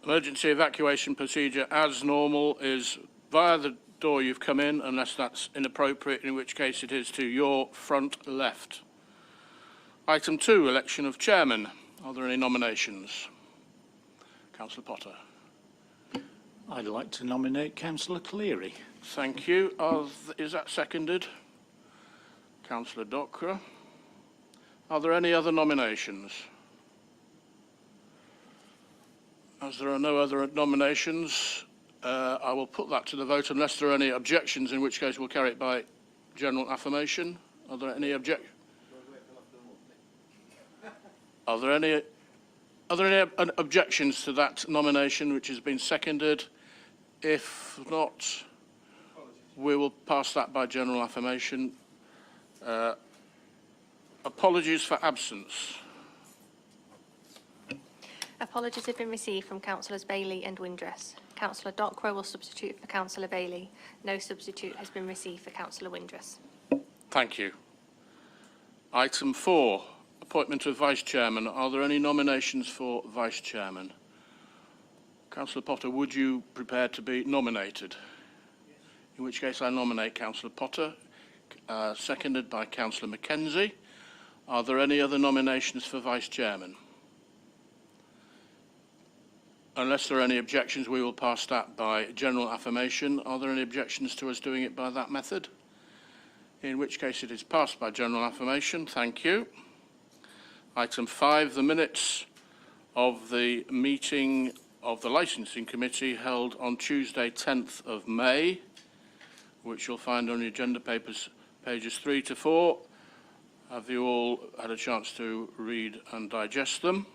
Emergency evacuation procedure, as normal, is via the door you've come in, unless that's inappropriate, in which case it is to your front left. Item 2, election of chairman. Are there any nominations? Councillor Potter. I'd like to nominate Councillor Cleary. Thank you. Is that seconded? Councillor Dockwra. Are there any other nominations? As there are no other nominations, I will put that to the vote unless there are any objections, in which case we'll carry it by general affirmation. Are there any objections? Are there any objections to that nomination which has been seconded? If not, we will pass that by general affirmation. Apologies for absence. Apologies have been received from Councillors Bailey and Windress. Councillor Dockwra will substitute for Councillor Bailey. No substitute has been received for Councillor Windress. Thank you. Item 4, appointment of Vice Chairman. Are there any nominations for Vice Chairman? Councillor Potter, would you prepare to be nominated? Yes. In which case I nominate Councillor Potter, seconded by Councillor Mackenzie. Are there any other nominations for Vice Chairman? Unless there are any objections, we will pass that by general affirmation. Are there any objections to us doing it by that method? In which case it is passed by general affirmation. Thank you. Item 5, the minutes of the meeting of the Licensing Committee held on Tuesday 10th of May, which you'll find on your agenda papers, pages 3 to 4. Have you all had a chance to read and digest them?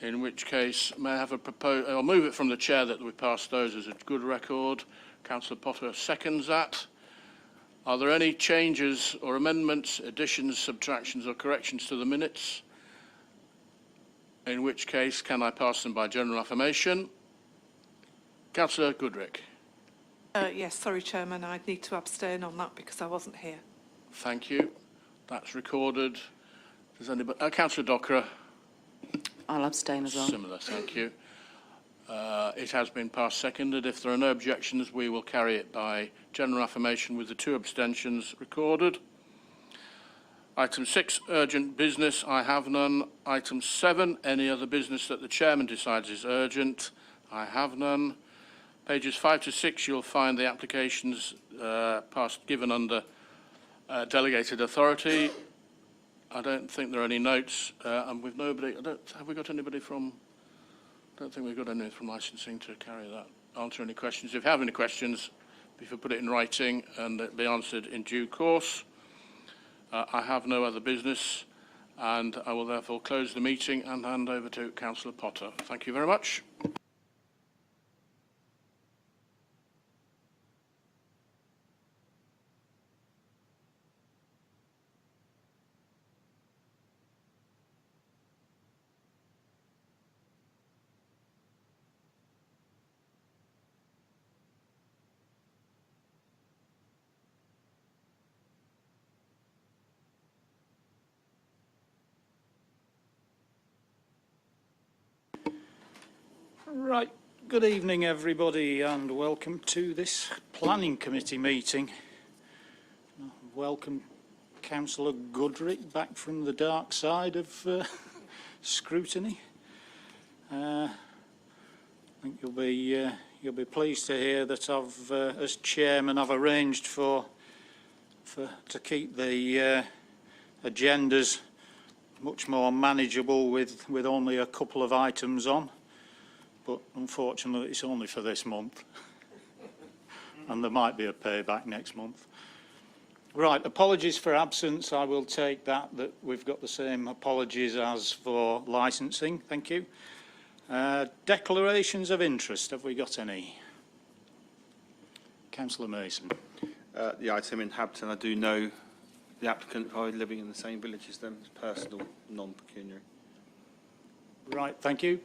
In which case, may I have a proposal? I'll move it from the chair that we pass those as a good record. Councillor Potter seconds that. Are there any changes or amendments, additions, subtractions or corrections to the minutes? In which case, can I pass them by general affirmation? Councillor Goodrick. Yes, sorry, Chairman. I need to abstain on that because I wasn't here. Thank you. That's recorded. Does anybody? Councillor Dockwra. I'll abstain as well. Similar, thank you. It has been passed seconded. If there are no objections, we will carry it by general affirmation with the 2 abstentions recorded. Item 6, urgent business. I have none. Item 7, any other business that the chairman decides is urgent. I have none. Pages 5 to 6, you'll find the applications given under delegated authority. I don't think there are any notes, and with nobody, have we got anybody from? I don't think we've got anyone from licensing to carry that. Answer any questions. If you have any questions, if you put it in writing and it be answered in due course. I have no other business, and I will therefore close the meeting and hand over to Councillor Potter. Thank you very much. Right, good evening everybody and welcome to this Planning Committee meeting. Welcome Councillor Goodrick back from the dark side of scrutiny. I think you'll be pleased to hear that as chairman I've arranged to keep the agendas much more manageable with only a couple of items on. But unfortunately it's only for this month and there might be a payback next month. Right, apologies for absence. I will take that we've got the same apologies as for licensing. Thank you. Declarations of interest, have we got any? Councillor Mason. The item in Hampton, I do know the applicant are living in the same village as them. It's personal, non-pecuniary. Right, thank you.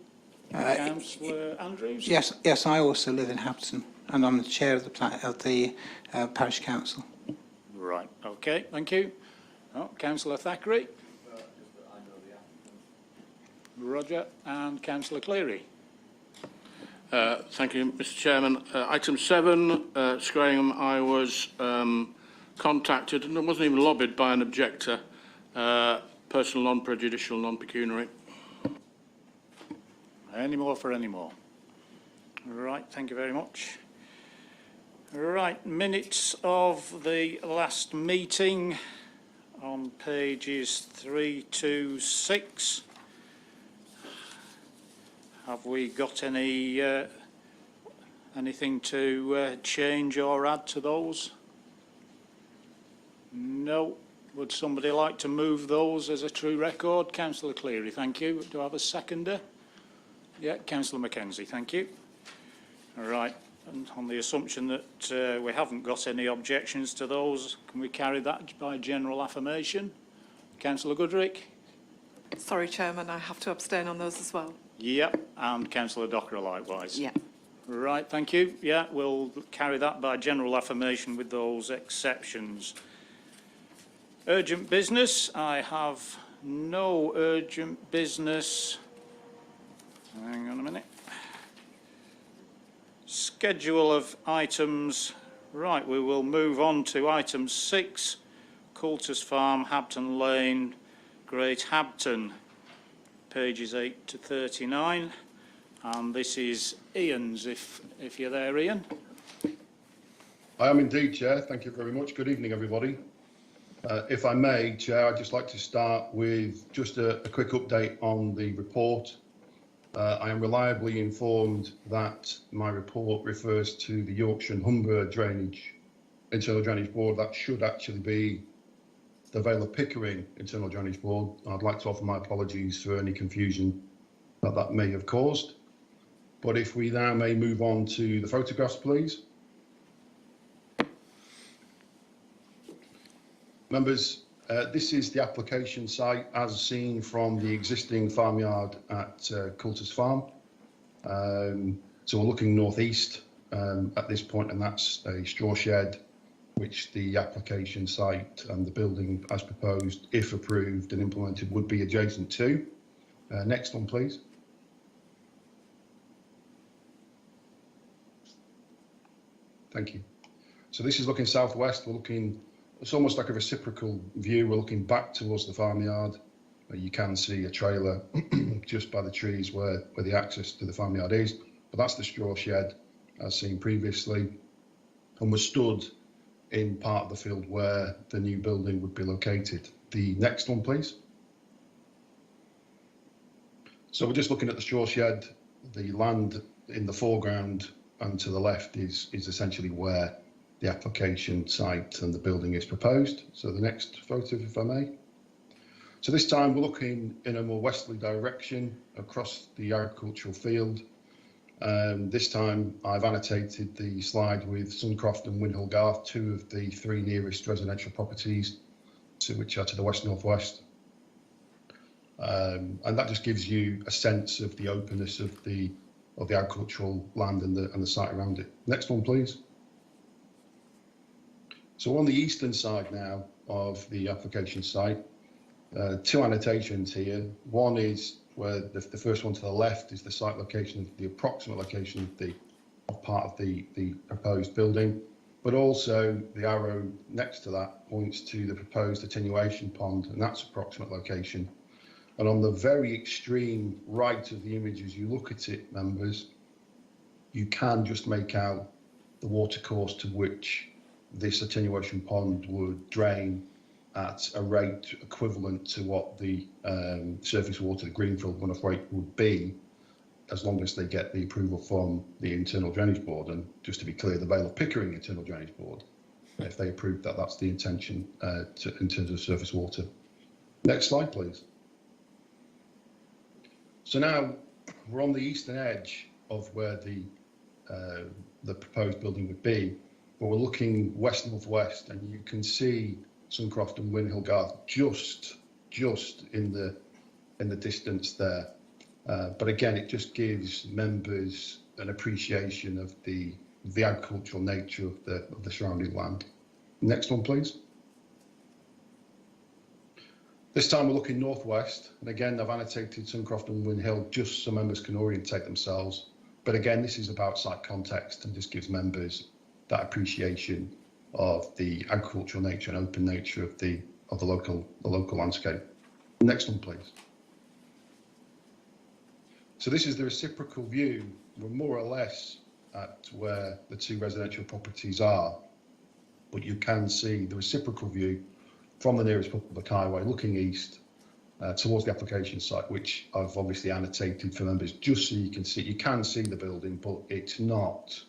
Councillor Andrews? Yes, I also live in Hampton and I'm the chair of the parish council. Right, okay, thank you. Councillor Thackeray? Roger, and Councillor Cleary. Thank you, Mr. Chairman. Item 7, Scrayham, I was contacted and wasn't even lobbied by an objector, personal, non-prejudicial, non-pecuniary. Any more for any more? Right, thank you very much. Right, minutes of the last meeting on pages 3 to 6. Have we got anything to change or add to those? No. Would somebody like to move those as a true record? Councillor Cleary, thank you. Do I have a seconder? Yeah, Councillor Mackenzie, thank you. All right, and on the assumption that we haven't got any objections to those, can we carry that by general affirmation? Councillor Goodrick? Sorry, Chairman, I have to abstain on those as well. Yep, and Councillor Docker likewise. Yeah. Right, thank you. Yeah, we'll carry that by general affirmation with those exceptions. Urgent business, I have no urgent business. Hang on a minute. Schedule of items. Right, we will move on to item 6, Coulters Farm, Habton Lane, Great Habton, pages 8 to 39. And this is Ian's, if you're there, Ian. I am indeed, Chair. Thank you very much. Good evening, everybody. If I may, Chair, I'd just like to start with just a quick update on the report. I am reliably informed that my report refers to the Yorkshire and Humber Internal Drainage Board. That should actually be the Vale of Pickering Internal Drainage Board. I'd like to offer my apologies for any confusion that may have caused. But if we now may move on to the photographs, please. Members, this is the application site as seen from the existing farmyard at Coulters Farm. So we're looking northeast at this point, and that's a straw shed, which the application site and the building as proposed, if approved and implemented, would be adjacent to. Next one, please. Thank you. So this is looking southwest. We're looking, it's almost like a reciprocal view. We're looking back towards the farmyard. You can see a trailer just by the trees where the access to the farmyard is. But that's the straw shed as seen previously. And we're stood in part of the field where the new building would be located. The next one, please. So we're just looking at the straw shed. The land in the foreground and to the left is essentially where the application site and the building is proposed. So the next photo, if I may. So this time we're looking in a more westerly direction across the agricultural field. This time I've annotated the slide with Suncroft and Winhill Garth, two of the three nearest residential properties which are to the west-northwest. And that just gives you a sense of the openness of the agricultural land and the site around it. Next one, please. So on the eastern side now of the application site, two annotations here. One is where the first one to the left is the site location, the approximate location of part of the proposed building, but also the arrow next to that points to the proposed attenuation pond, and that's approximate location. And on the very extreme right of the image, as you look at it, members, you can just make out the watercourse to which this attenuation pond would drain at a rate equivalent to what the surface water, the Greenfield runoff rate would be, as long as they get the approval from the Internal Drainage Board. And just to be clear, the Vale of Pickering Internal Drainage Board, if they approve that, that's the intention in terms of surface water. Next slide, please. So now we're on the eastern edge of where the proposed building would be, but we're looking west-northwest, and you can see Suncroft and Winhill Garth just in the distance there. But again, it just gives members an appreciation of the agricultural nature of the surrounding land. Next one, please. This time we're looking northwest, and again I've annotated Suncroft and Win Hill just so members can orientate themselves. But again, this is about site context and just gives members that appreciation of the agricultural nature and open nature of the local landscape. Next one, please. So this is the reciprocal view. We're more or less at where the two residential properties are, but you can see the reciprocal view from the nearest public highway looking east towards the application site, which I've obviously annotated for members just so you can see. You can see the building, but it's not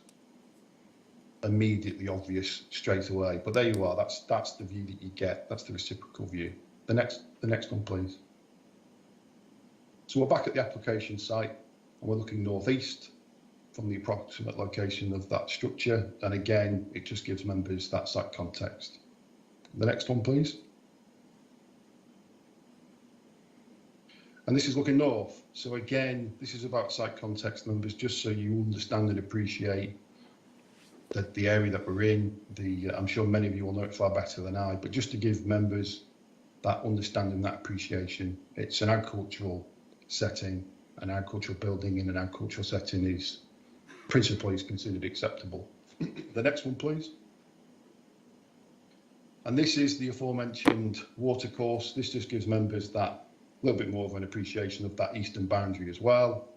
immediately obvious straight away. But there you are. That's the view that you get. That's the reciprocal view. The next one, please. So we're back at the application site, and we're looking northeast from the approximate location of that structure. And again, it just gives members that site context. The next one, please. And this is looking north. So again, this is about site context, members, just so you understand and appreciate that the area that we're in. I'm sure many of you will know it far better than I, but just to give members that understanding, that appreciation. It's an agricultural setting, an agricultural building in an agricultural setting is principally considered acceptable. The next one, please. And this is the aforementioned watercourse. This just gives members that little bit more of an appreciation of that eastern boundary as well.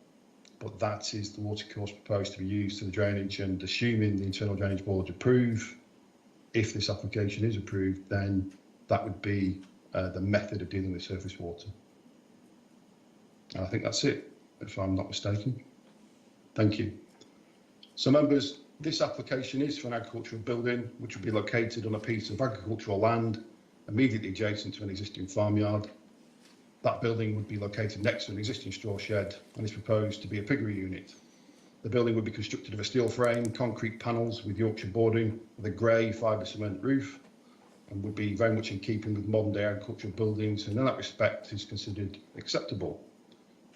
But that is the watercourse proposed to be used to the drainage, and assuming the Internal Drainage Board approve, if this application is approved, then that would be the method of dealing with surface water. And I think that's it, if I'm not mistaken. Thank you. So members, this application is for an agricultural building, which will be located on a piece of agricultural land immediately adjacent to an existing farmyard. That building would be located next to an existing straw shed and is proposed to be a piggery unit. The building would be constructed of a steel frame, concrete panels with Yorkshire boarding, with a grey fibre cement roof, and would be very much in keeping with modern day agricultural buildings, and in that respect is considered acceptable.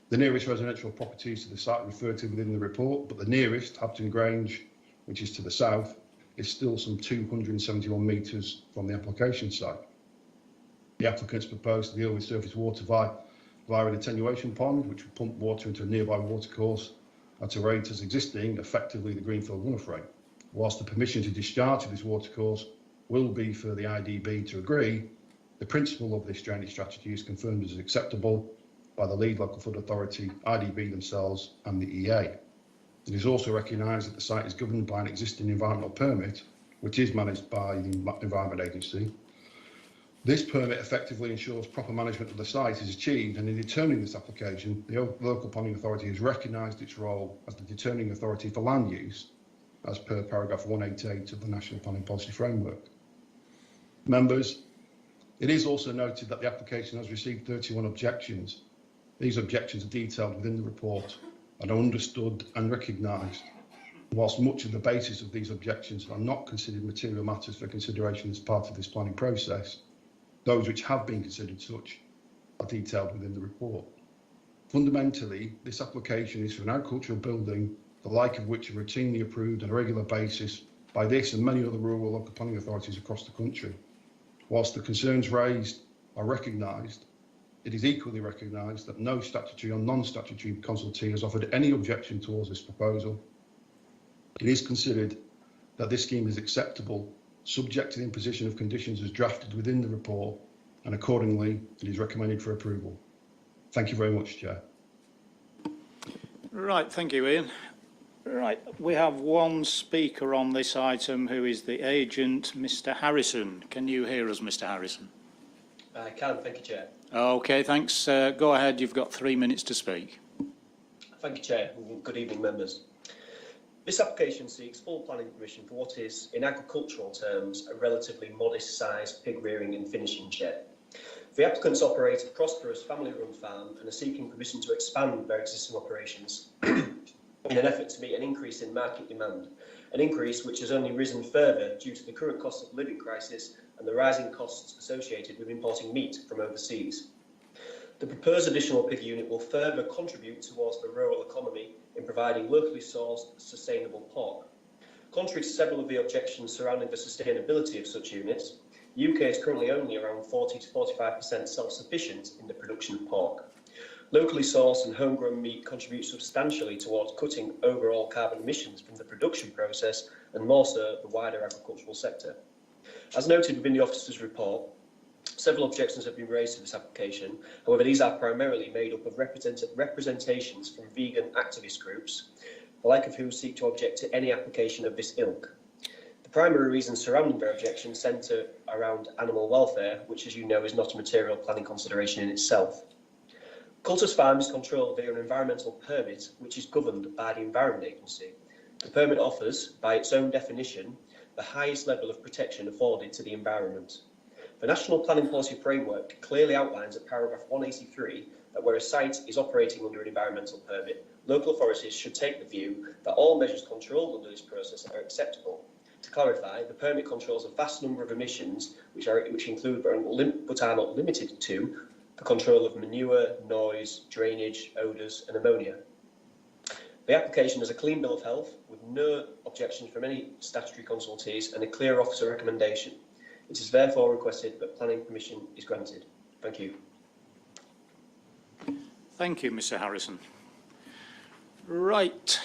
The nearest residential properties to the site referred to within the report, but the nearest, Habton Grange, which is to the south, is still some 271 metres from the application site. The applicants propose to deal with surface water via an attenuation pond, which would pump water into a nearby watercourse at a rate as existing, effectively the Greenfield runoff rate. Whilst the permission to discharge of this watercourse will be for the IDB to agree, the principle of this drainage strategy is confirmed as acceptable by the lead local flood authority, IDB themselves and the EA. It is also recognised that the site is governed by an existing environmental permit, which is managed by the Environment Agency. This permit effectively ensures proper management of the site is achieved, and in determining this application, the local planning authority has recognised its role as the determining authority for land use, as per paragraph 188 of the National Planning Policy Framework. Members, it is also noted that the application has received 31 objections. These objections are detailed within the report and are understood and recognised. Whilst much of the basis of these objections are not considered material matters for consideration as part of this planning process, those which have been considered such are detailed within the report. Fundamentally, this application is for an agricultural building, the like of which are routinely approved on a regular basis by this and many other rural local planning authorities across the country. Whilst the concerns raised are recognised, it is equally recognised that no statutory or non-statutory consultee has offered any objection towards this proposal. It is considered that this scheme is acceptable, subject to the imposition of conditions as drafted within the report, and accordingly it is recommended for approval. Thank you very much, Chair. Right, thank you, Ian. Right, we have one speaker on this item who is the agent, Mr. Harrison. Can you hear us, Mr. Harrison? I can, thank you, Chair. Okay, thanks. Go ahead, you've got 3 minutes to speak. Thank you, Chair. Good evening, members. This application seeks full planning permission for what is, in agricultural terms, a relatively modest-sized pig rearing and finishing shed. The applicants operate a prosperous family-run farm and are seeking permission to expand their existing operations in an effort to meet an increase in market demand, an increase which has only risen further due to the current cost of living crisis and the rising costs associated with importing meat from overseas. The proposed additional pig unit will further contribute towards the rural economy in providing locally sourced, sustainable pork. Contrary to several of the objections surrounding the sustainability of such units, The UK is currently only around 40 to 45% self-sufficient in the production of pork. Locally sourced and homegrown meat contributes substantially towards cutting overall carbon emissions from the production process and more so the wider agricultural sector. As noted within the officer's report, several objections have been raised to this application. However, these are primarily made up of representations from vegan activist groups, the like of who seek to object to any application of this ilk. The primary reasons surrounding their objections centre around animal welfare, which, as you know, is not a material planning consideration in itself. Coulters Farm is controlled via an environmental permit, which is governed by the Environment Agency. The permit offers, by its own definition, the highest level of protection afforded to the environment. The National Planning Policy Framework clearly outlines at paragraph 183 that where a site is operating under an environmental permit, local authorities should take the view that all measures controlled under this process are acceptable. To clarify, the permit controls a vast number of emissions, which include but are not limited to the control of manure, noise, drainage, odours and ammonia. The application has a clean bill of health with no objections from any statutory consultees and a clear officer recommendation. It is therefore requested that planning permission is granted. Thank you. Thank you, Mr Harrison. Right,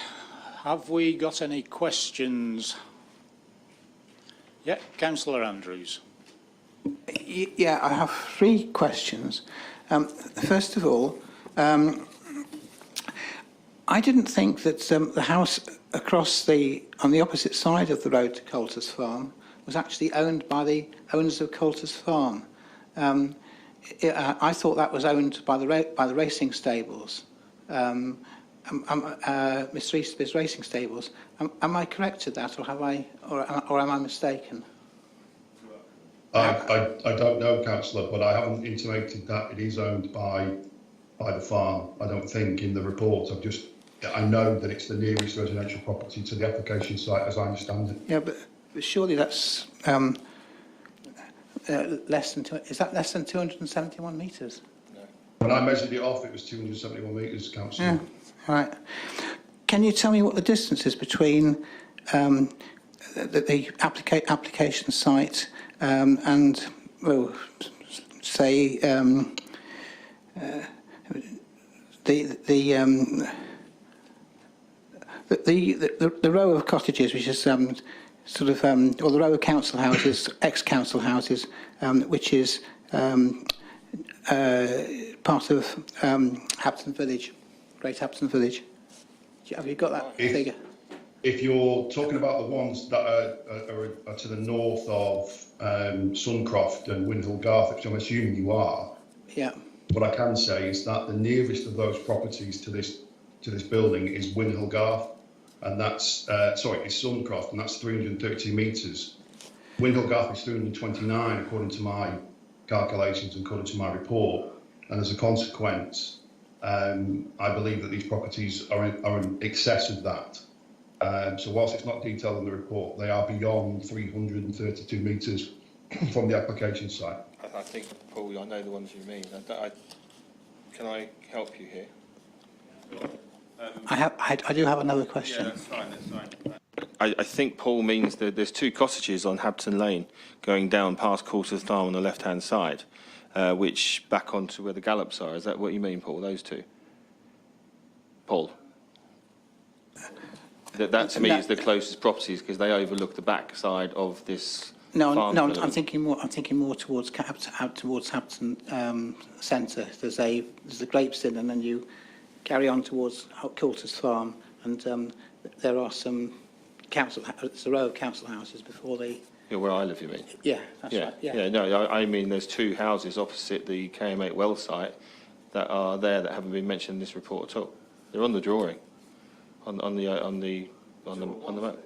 have we got any questions? Yeah, Councillor Andrews. Yeah, I have 3 questions. First of all, I didn't think that the house across on the opposite side of the road to Coulters Farm was actually owned by the owners of Coulters Farm. I thought that was owned by the racing stables, Miss Reese's Racing Stables. Am I correct to that, or am I mistaken? I don't know, Councillor, but I haven't intimated that it is owned by the farm. I don't think in the report. I know that it's the nearest residential property to the application site, as I understand it. Yeah, but surely that's less than is that less than 271 metres? No. When I measured it off, it was 271 metres, Councillor. Yeah, right. Can you tell me what the distance is between the application site and, well, say the row of cottages, which is or the row of council houses, ex-council houses, which is part of Hapton Village, Great Hapton Village. Have you got that figure? If you're talking about the ones that are to the north of Suncroft and Windhill Garth, which I'm assuming you are, yeah. What I can say is that the nearest of those properties to this building is Windhill Garth, and that's it's Suncroft, and that's 330 metres. Windhill Garth is 329 according to my calculations and according to my report, and as a consequence, I believe that these properties are in excess of that. So whilst it's not detailed in the report, they are beyond 332 metres from the application site. I think, Paul, I know the ones you mean. Can I help you here? I do have another question. Yeah, that's fine. I think Paul means that there's 2 cottages on Habton Lane going down past Coulters Farm on the left-hand side, which back onto where the Gallops are. Is that what you mean, Paul, those 2? Paul? That to me is the closest properties because they overlook the back side of this farm. No, I'm thinking more towards out towards Hapton Centre. There's the Grapes Inn, and then you carry on towards Coulters Farm, and there are some it's a row of council houses before the. Yeah, where I live, you mean? Yeah, that's right. Yeah. No, I mean there's 2 houses opposite the KM8 well site that are there that haven't been mentioned in this report at all. They're on the drawing, on the map.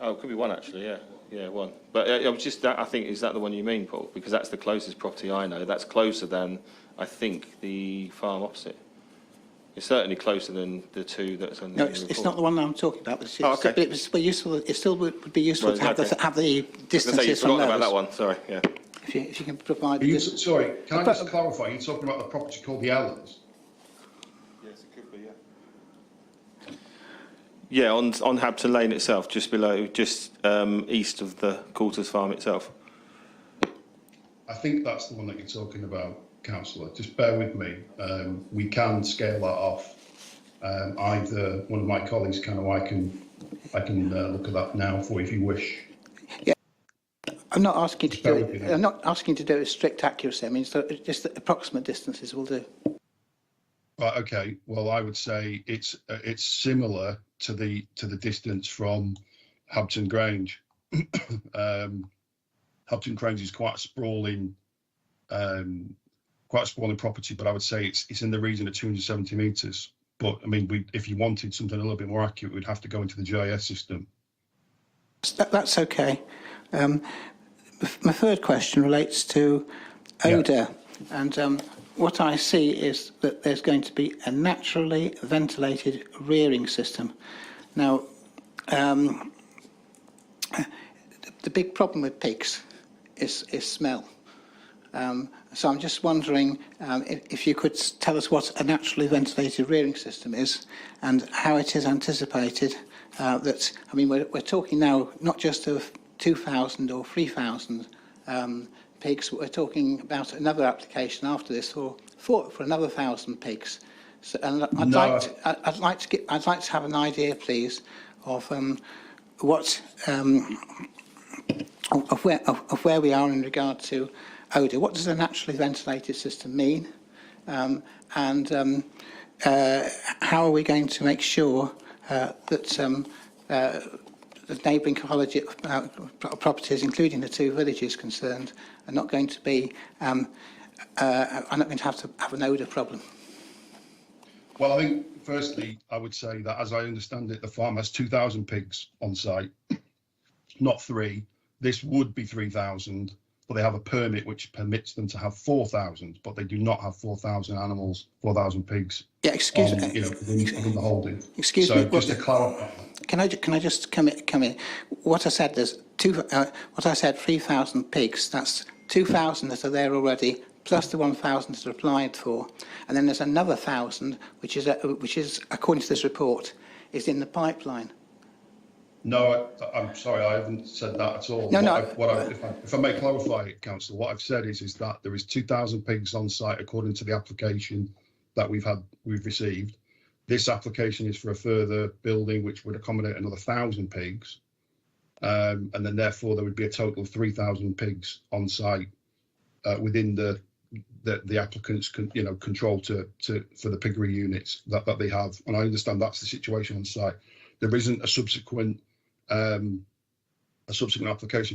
Oh, it could be 1 actually. Yeah, 1. But I'm just that I think is that the one you mean, Paul? Because that's the closest property I know. That's closer than I think the farm opposite. It's certainly closer than the 2 that's on the report. No, it's not the one I'm talking about. But okay. But it still would be useful to have the distances You've from forgotten those. about that one. Sorry. Yeah. If you can provide. Sorry, can I just clarify? You're talking about the property called the Ellens? Yes, it could be. Yeah. Yeah, on Habton Lane itself, just below, east of the Coulters Farm itself. I think that's the one that you're talking about, Councillor. Just bear with me. We can scale that off. Either one of my colleagues can, or I can look at that now for you if you wish. I'm not asking to Just do bear with me it. then. I'm not asking to do it with strict accuracy. I mean, so just the approximate distances will do. Right. Okay. Well, I would say it's similar to the distance from Habton Grange. Habton Grange is quite a sprawling property, but I would say it's in the region of 270 metres. But I mean, if you wanted something a little bit more accurate, we'd have to go into the GIS system. That's okay. My third question relates to odour, and what I see is that there's going to be a naturally ventilated rearing system. Now, the big problem with pigs is smell. So I'm just wondering if you could tell us what a naturally ventilated rearing system is and how it is anticipated that, I mean, we're talking now not just of 2,000 or 3,000 pigs, we're talking about another application after this for another 1,000 pigs. So, and I'd like to have an idea, please, of what of where we are in regard to odour. What does a naturally ventilated system mean? And how are we going to make sure that the neighbouring properties, including the two villages concerned, are not going to be are not going to have an odour problem? Well, I think firstly, I would say that as I understand it, the farm has 2,000 pigs on site, not 3. This would be 3,000, but they have a permit which permits them to have 4,000, but they do not have 4,000 animals, 4,000 pigs. Yeah, excuse me. Within the holding. Excuse me. me. Just to clarify. Can I just come in? What I said, there's what I said, 3,000 pigs. That's 2,000 that are there already, plus the 1,000 that are applied for, and then there's another 1,000, which is according to this report, is in the pipeline. No, I'm sorry, I haven't said that at all. If I may clarify it, Councillor, what I've said is that there is 2,000 pigs on site according to the application that we've received. This application is for a further building which would accommodate another 1,000 pigs, and then therefore there would be a total of 3,000 pigs on site within the applicant's control for the piggery units that they have. And I understand that's the situation on site. There isn't a subsequent application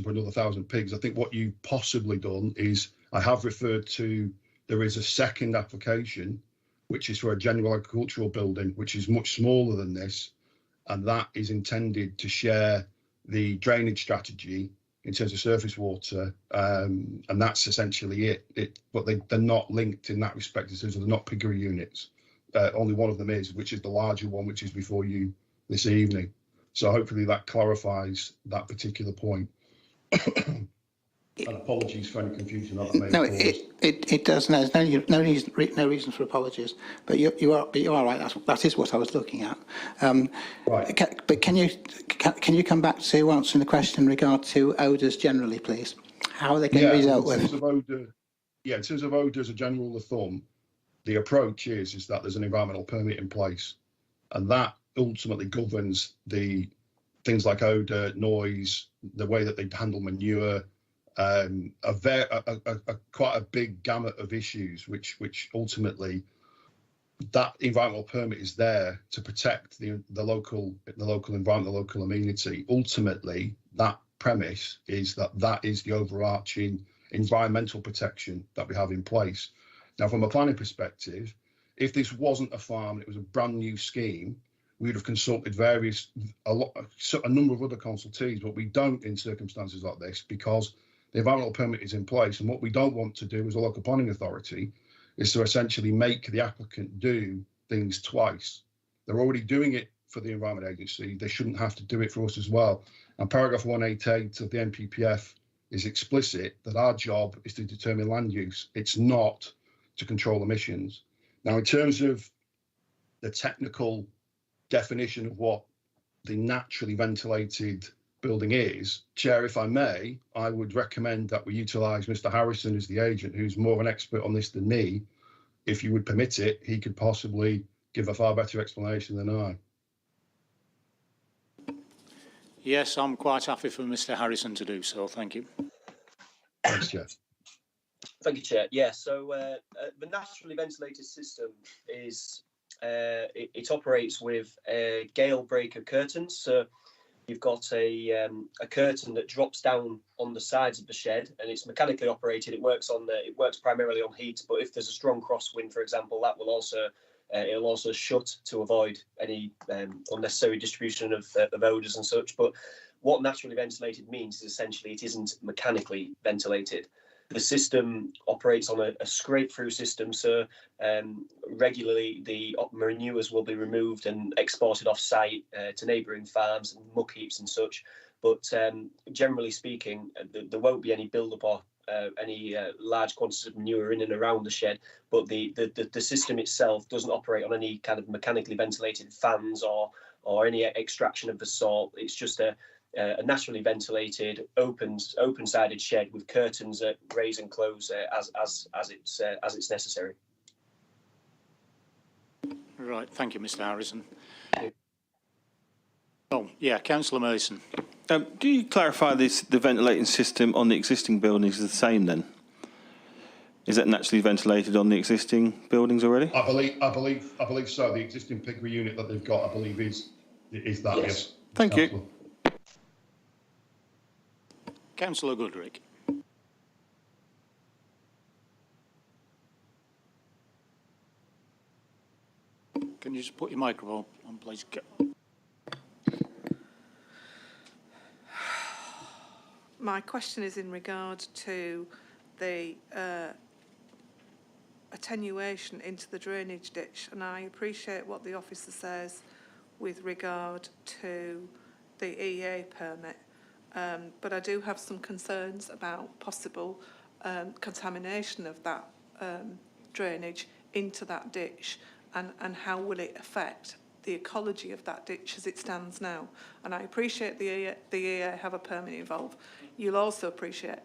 for another 1,000 pigs. I think what you've possibly done is I have referred to, there is a second application which is for a general agricultural building which is much smaller than this, and that is intended to share the drainage strategy in terms of surface water, and that's essentially it. But they're not linked in that respect in terms of they're not piggery units. Only one of them is, which is the larger one, which is before you this evening. So hopefully that clarifies that particular point. And apologies for any confusion that may have caused. It does. No, there's no reason for apologies. But you are right. That is what I was looking at. Right. But can you come back to answering the question in regard to odours generally, please? How are they going to be dealt with? In terms of odour as a general rule of thumb, the approach is that there's an environmental permit in place, and that ultimately governs the things like odour, noise, the way that they handle manure, quite a big gamut of issues, which ultimately that environmental permit is there to protect the local environment, the local amenity. Ultimately, that premise is that is the overarching environmental protection that we have in place. Now, from a planning perspective, if this wasn't a farm, it was a brand new scheme, we would have consulted a number of other consultees, but we don't in circumstances like this because the environmental permit is in place. And what we don't want to do as a local planning authority is to essentially make the applicant do things twice. They're already doing it for the Environment Agency. They shouldn't have to do it for us as well. And paragraph 188 of the NPPF is explicit that our job is to determine land use. It's not to control emissions. Now, in terms of the technical definition of what the naturally ventilated building is. Chair, if I may, I would recommend that we utilise Mr Harrison as the agent, who's more of an expert on this than me. If you would permit it, he could possibly give a far better explanation than I. Yes, I'm quite happy for Mr Harrison to do so. Thank you. Thanks, Chair. Thank you, Chair. Yeah, so the naturally ventilated system is, it operates with gale breaker curtains. So you've got a curtain that drops down on the sides of the shed, and it's mechanically operated. It works primarily on heat, but if there's a strong crosswind, for example, that will also it'll also shut to avoid any unnecessary distribution of odours and such. But what naturally ventilated means is essentially it isn't mechanically ventilated. The system operates on a scrape-through system, so regularly the manures will be removed and exported off-site to neighbouring farms and muck heaps and such. But generally speaking, there won't be any build-up or any large quantities of manure in and around the shed. But the system itself doesn't operate on any kind of mechanically ventilated fans or any extraction of the salt. It's just a naturally ventilated, open-sided shed with curtains that raise and close as it's necessary. Right, thank you, Mr Harrison. Oh, yeah, Councillor Mason. Do you clarify the ventilating system on the existing buildings is the same then? Is that naturally ventilated on the existing buildings already? I believe so. The existing piggery unit that they've got, I believe, is that. Yes. Thank you. Councillor Goodrick. Can you just put your microphone on, please? My question is in regard to the attenuation into the drainage ditch, and I appreciate what the officer says with regard to the EA permit. But I do have some concerns about possible contamination of that drainage into that ditch, and how will it affect the ecology of that ditch as it stands now. And I appreciate the EA have a permit involved. You'll also appreciate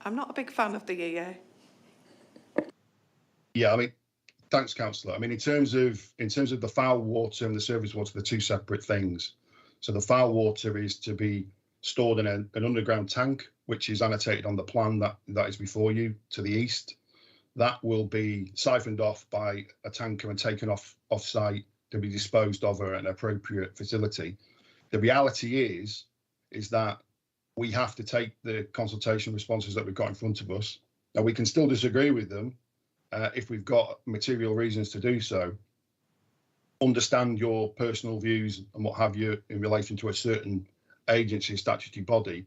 I'm not a big fan of the EA. Yeah, I mean, thanks, Councillor. I mean, in terms of the foul water and the surface water, they're two separate things. So the foul water is to be stored in an underground tank, which is annotated on the plan that is before you to the east. That will be siphoned off by a tanker and taken off-site to be disposed of at an appropriate facility. The reality is that we have to take the consultation responses that we've got in front of us. Now, we can still disagree with them if we've got material reasons to do so. Understand your personal views and what have you in relation to a certain agency, statutory body,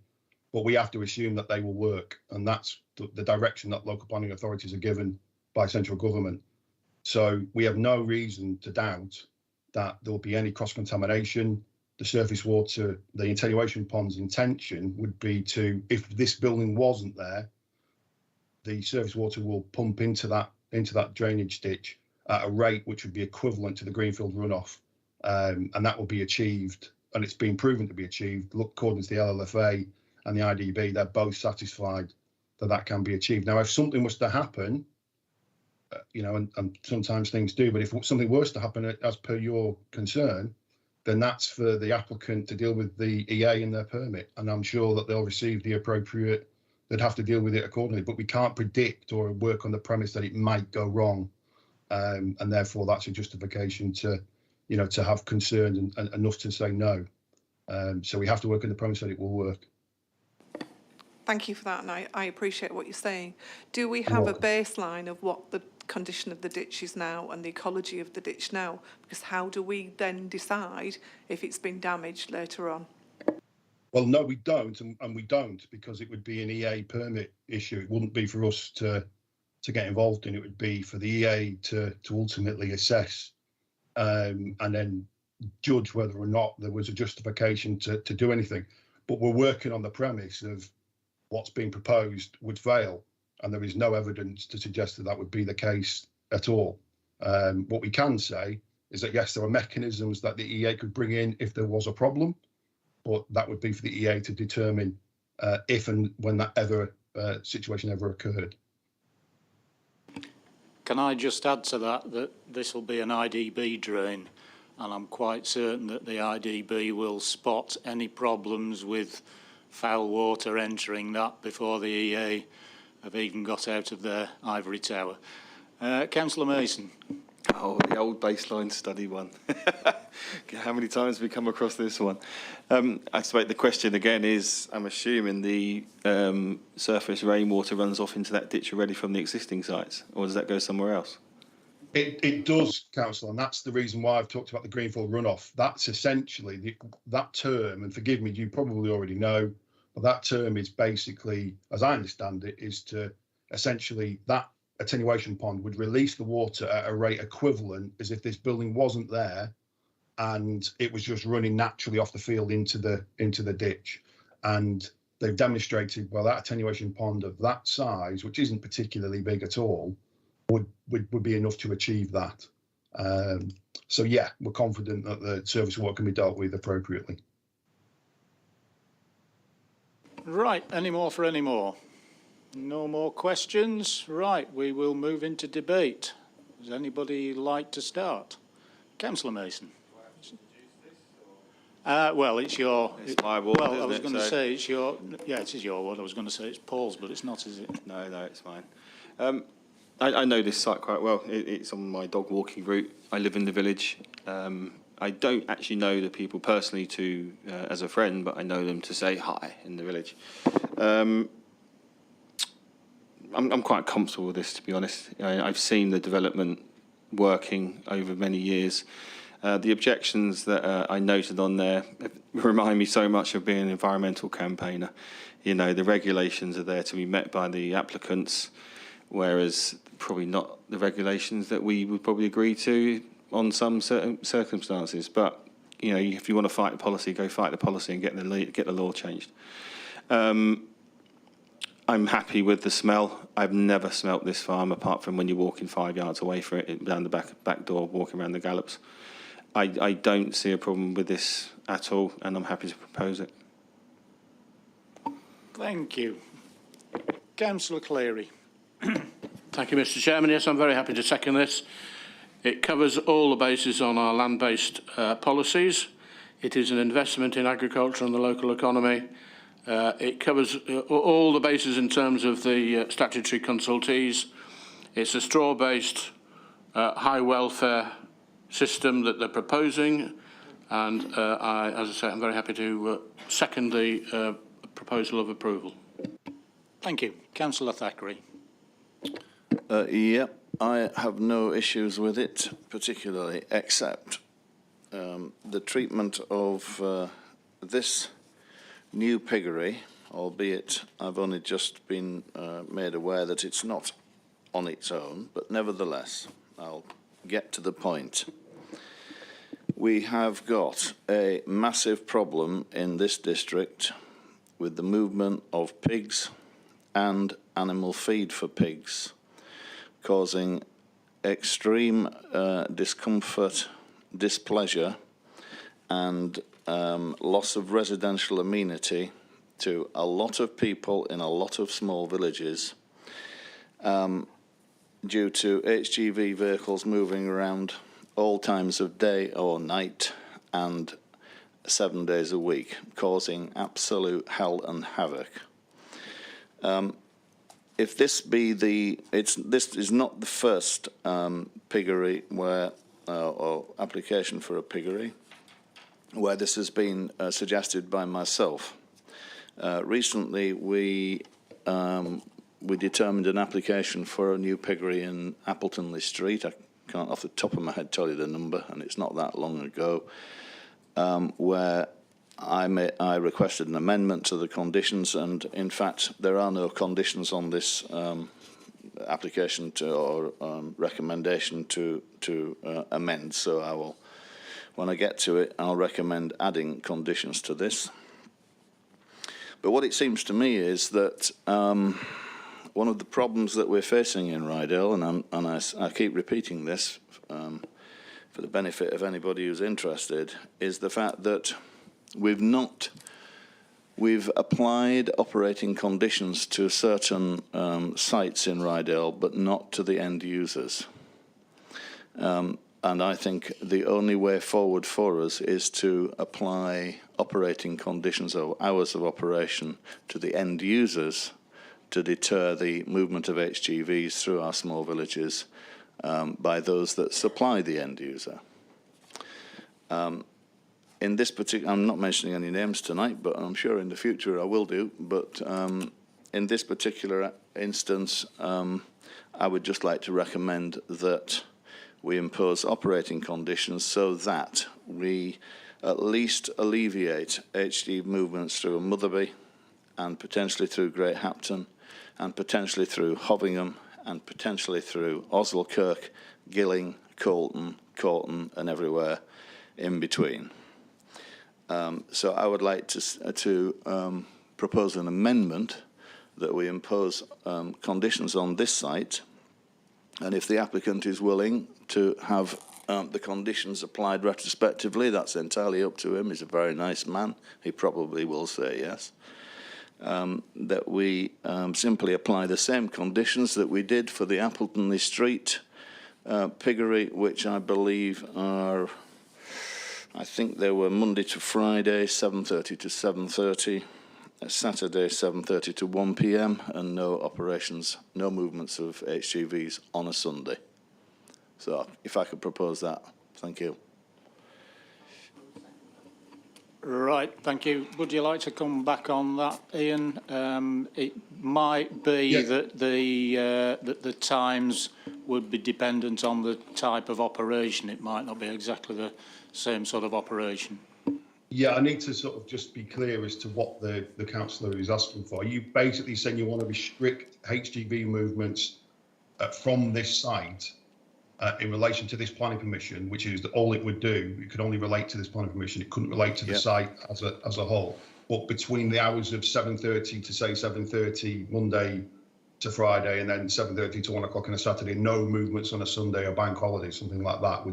but we have to assume that they will work, and that's the direction that local planning authorities are given by central government. So we have no reason to doubt that there will be any cross-contamination. The surface water, the attenuation pond's intention would be to, if this building wasn't there, the surface water will pump into that drainage ditch at a rate which would be equivalent to the Greenfield runoff, and that will be achieved, and it's been proven to be achieved. Look, according to the LLFA and the IDB, they're both satisfied that can be achieved. Now, if something was to happen, and sometimes things do, but if something was to happen as per your concern, then that's for the applicant to deal with the EA in their permit, and I'm sure that they'll receive the appropriate, they'd have to deal with it accordingly. But we can't predict or work on the premise that it might go wrong, and therefore that's a justification to have concern and enough to say no. So we have to work on the premise that it will work. Thank you for that, and I appreciate what you're saying. Do we have a baseline of what the condition of the ditch is now and the ecology of the ditch now? Because how do we then decide if it's been damaged later on? Well, no, we don't, and we don't, because it would be an EA permit issue. It wouldn't be for us to get involved in. It would be for the EA to ultimately assess and then judge whether or not there was a justification to do anything. But we're working on the premise of what's being proposed would fail, and there is no evidence to suggest that would be the case at all. What we can say is that, yes, there are mechanisms that the EA could bring in if there was a problem, but that would be for the EA to determine if and when that situation ever occurred. Can I just add to that this will be an IDB drain, and I'm quite certain that the IDB will spot any problems with foul water entering that before the EA have even got out of their ivory tower. Councillor Mason. Oh, the old baseline study one. How many times have we come across this one? I suppose the question again is, I'm assuming the surface rainwater runs off into that ditch already from the existing sites, or does that go somewhere else? It does, Councillor, and that's the reason why I've talked about the Greenfield runoff. That's essentially that term, and forgive me, you probably already know, but that term is basically, as I understand it, is to essentially that attenuation pond would release the water at a rate equivalent as if this building wasn't there and it was just running naturally off the field into the ditch. And they've demonstrated, well, that attenuation pond of that size, which isn't particularly big at all, would be enough to achieve that. So yeah, we're confident that the service work can be dealt with appropriately. Right, any more for any more? No more questions? Right, we will move into debate. Does anybody like to start? Councillor Mason. Well, it's your... It's my ward, well, I was isn't it? going to So- say it's your... Yeah, it is your ward. I was going to say it's Paul's, but it's not, is it? No, it's fine. I know this site quite well. It's on my dog walking route. I live in the village. I don't actually know the people personally as a friend, but I know them to say hi in the village. I'm quite comfortable with this, to be honest. I've seen the development working over many years. The objections that I noted on there remind me so much of being an environmental campaigner. You know, the regulations are there to be met by the applicants, whereas probably not the regulations that we would probably agree to on some certain circumstances. But, you know, if you want to fight the policy, go fight the policy and get the law changed. I'm happy with the smell. I've never smelt this farm apart from when you're walking 5 yards away from it, down the back door, walking around the gallops. I don't see a problem with this at all, and I'm happy to propose it. Thank you. Councillor Cleary. Thank you, Mr. Chairman. Yes, I'm very happy to second this. It covers all the bases on our land-based policies. It is an investment in agriculture and the local economy. It covers all the bases in terms of the statutory consultees. It's a straw-based high welfare system that they're proposing, and as I say, I'm very happy to second the proposal of approval. Thank you. Councillor Thackeray. Yeah, I have no issues with it, particularly, except the treatment of this new piggery, albeit I've only just been made aware that it's not on its own, but nevertheless, I'll get to the point. We have got a massive problem in this district with the movement of pigs and animal feed for pigs, causing extreme discomfort, displeasure, and loss of residential amenity to a lot of people in a lot of small villages due to HGV vehicles moving around all times of day or night and 7 days a week, causing absolute hell and havoc. If this be this is not the first piggery where or application for a piggery where this has been suggested by myself. Recently, we determined an application for a new piggery in Appletonley Street. I can't off the top of my head tell you the number, and it's not that long ago, where I requested an amendment to the conditions, and in fact, there are no conditions on this application or recommendation to amend. So I will, when I get to it, I'll recommend adding conditions to this. But what it seems to me is that one of the problems that we're facing in Rydale, and I keep repeating this for the benefit of anybody who's interested, is the fact that We've applied operating conditions to certain sites in Rydale, but not to the end users. And I think the only way forward for us is to apply operating conditions or hours of operation to the end users to deter the movement of HGVs through our small villages by those that supply the end user. In this particular, I'm not mentioning any names tonight, but I'm sure in the future I will do. But in this particular instance, I would just like to recommend that we impose operating conditions so that we at least alleviate HGV movements through Motherby and potentially through Great Hapton and potentially through Hovingham and potentially through Oswell-Kirk, Gilling, Colton and everywhere in between. So I would like to propose an amendment that we impose conditions on this site, and if the applicant is willing to have the conditions applied retrospectively, that's entirely up to him. He's a very nice man. He probably will say yes. That we simply apply the same conditions that we did for the Appletonley Street piggery, which I believe are, I think they were Monday to Friday, 7:30 to 7:30, Saturday, 7:30 to 1 p.m, and no operations, no movements of HGVs on a Sunday. So if I could propose that, thank you. Right, thank you. Would you like to come back on that, Ian? It might be that the times would be dependent on the type of operation. It might not be exactly the same sort of operation. Yeah, I need to sort of just be clear as to what the councillor is asking for. Are you basically saying you want to restrict HGV movements from this site in relation to this planning permission, which is that all it would do, it could only relate to this planning permission, it couldn't relate to the site as a whole, but between the hours of 7:30 to say 7:30 Monday to Friday and then 7:30 to 1 o'clock on a Saturday, no movements on a Sunday or bank holiday, something like that.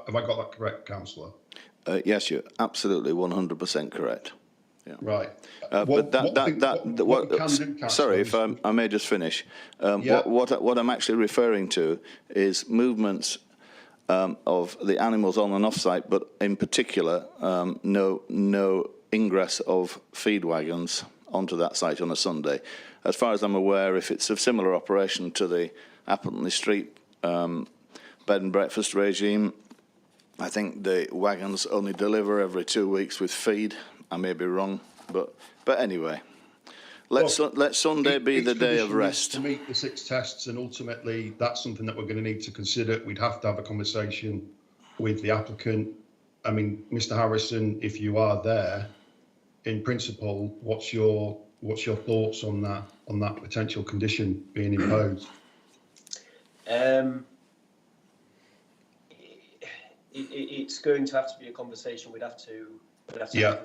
Have I got that correct, councillor? Yes, you're absolutely 100% correct. Yeah. Right. Sorry, if I may just finish. What I'm actually referring to is movements of the animals on and off site, but in particular, no ingress of feed wagons onto that site on a Sunday. As far as I'm aware, if it's of similar operation to the Appletonley Street bed and breakfast regime, I think the wagons only deliver every 2 weeks with feed. I may be wrong, but anyway, let Sunday be the day of rest. To meet the 6 tests, and ultimately that's something that we're going to need to consider. We'd have to have a conversation with the applicant. I mean, Mr. Harrison, if you are there, in principle, what's your thoughts on that potential condition being imposed? It's going to have to be a conversation we'd have to have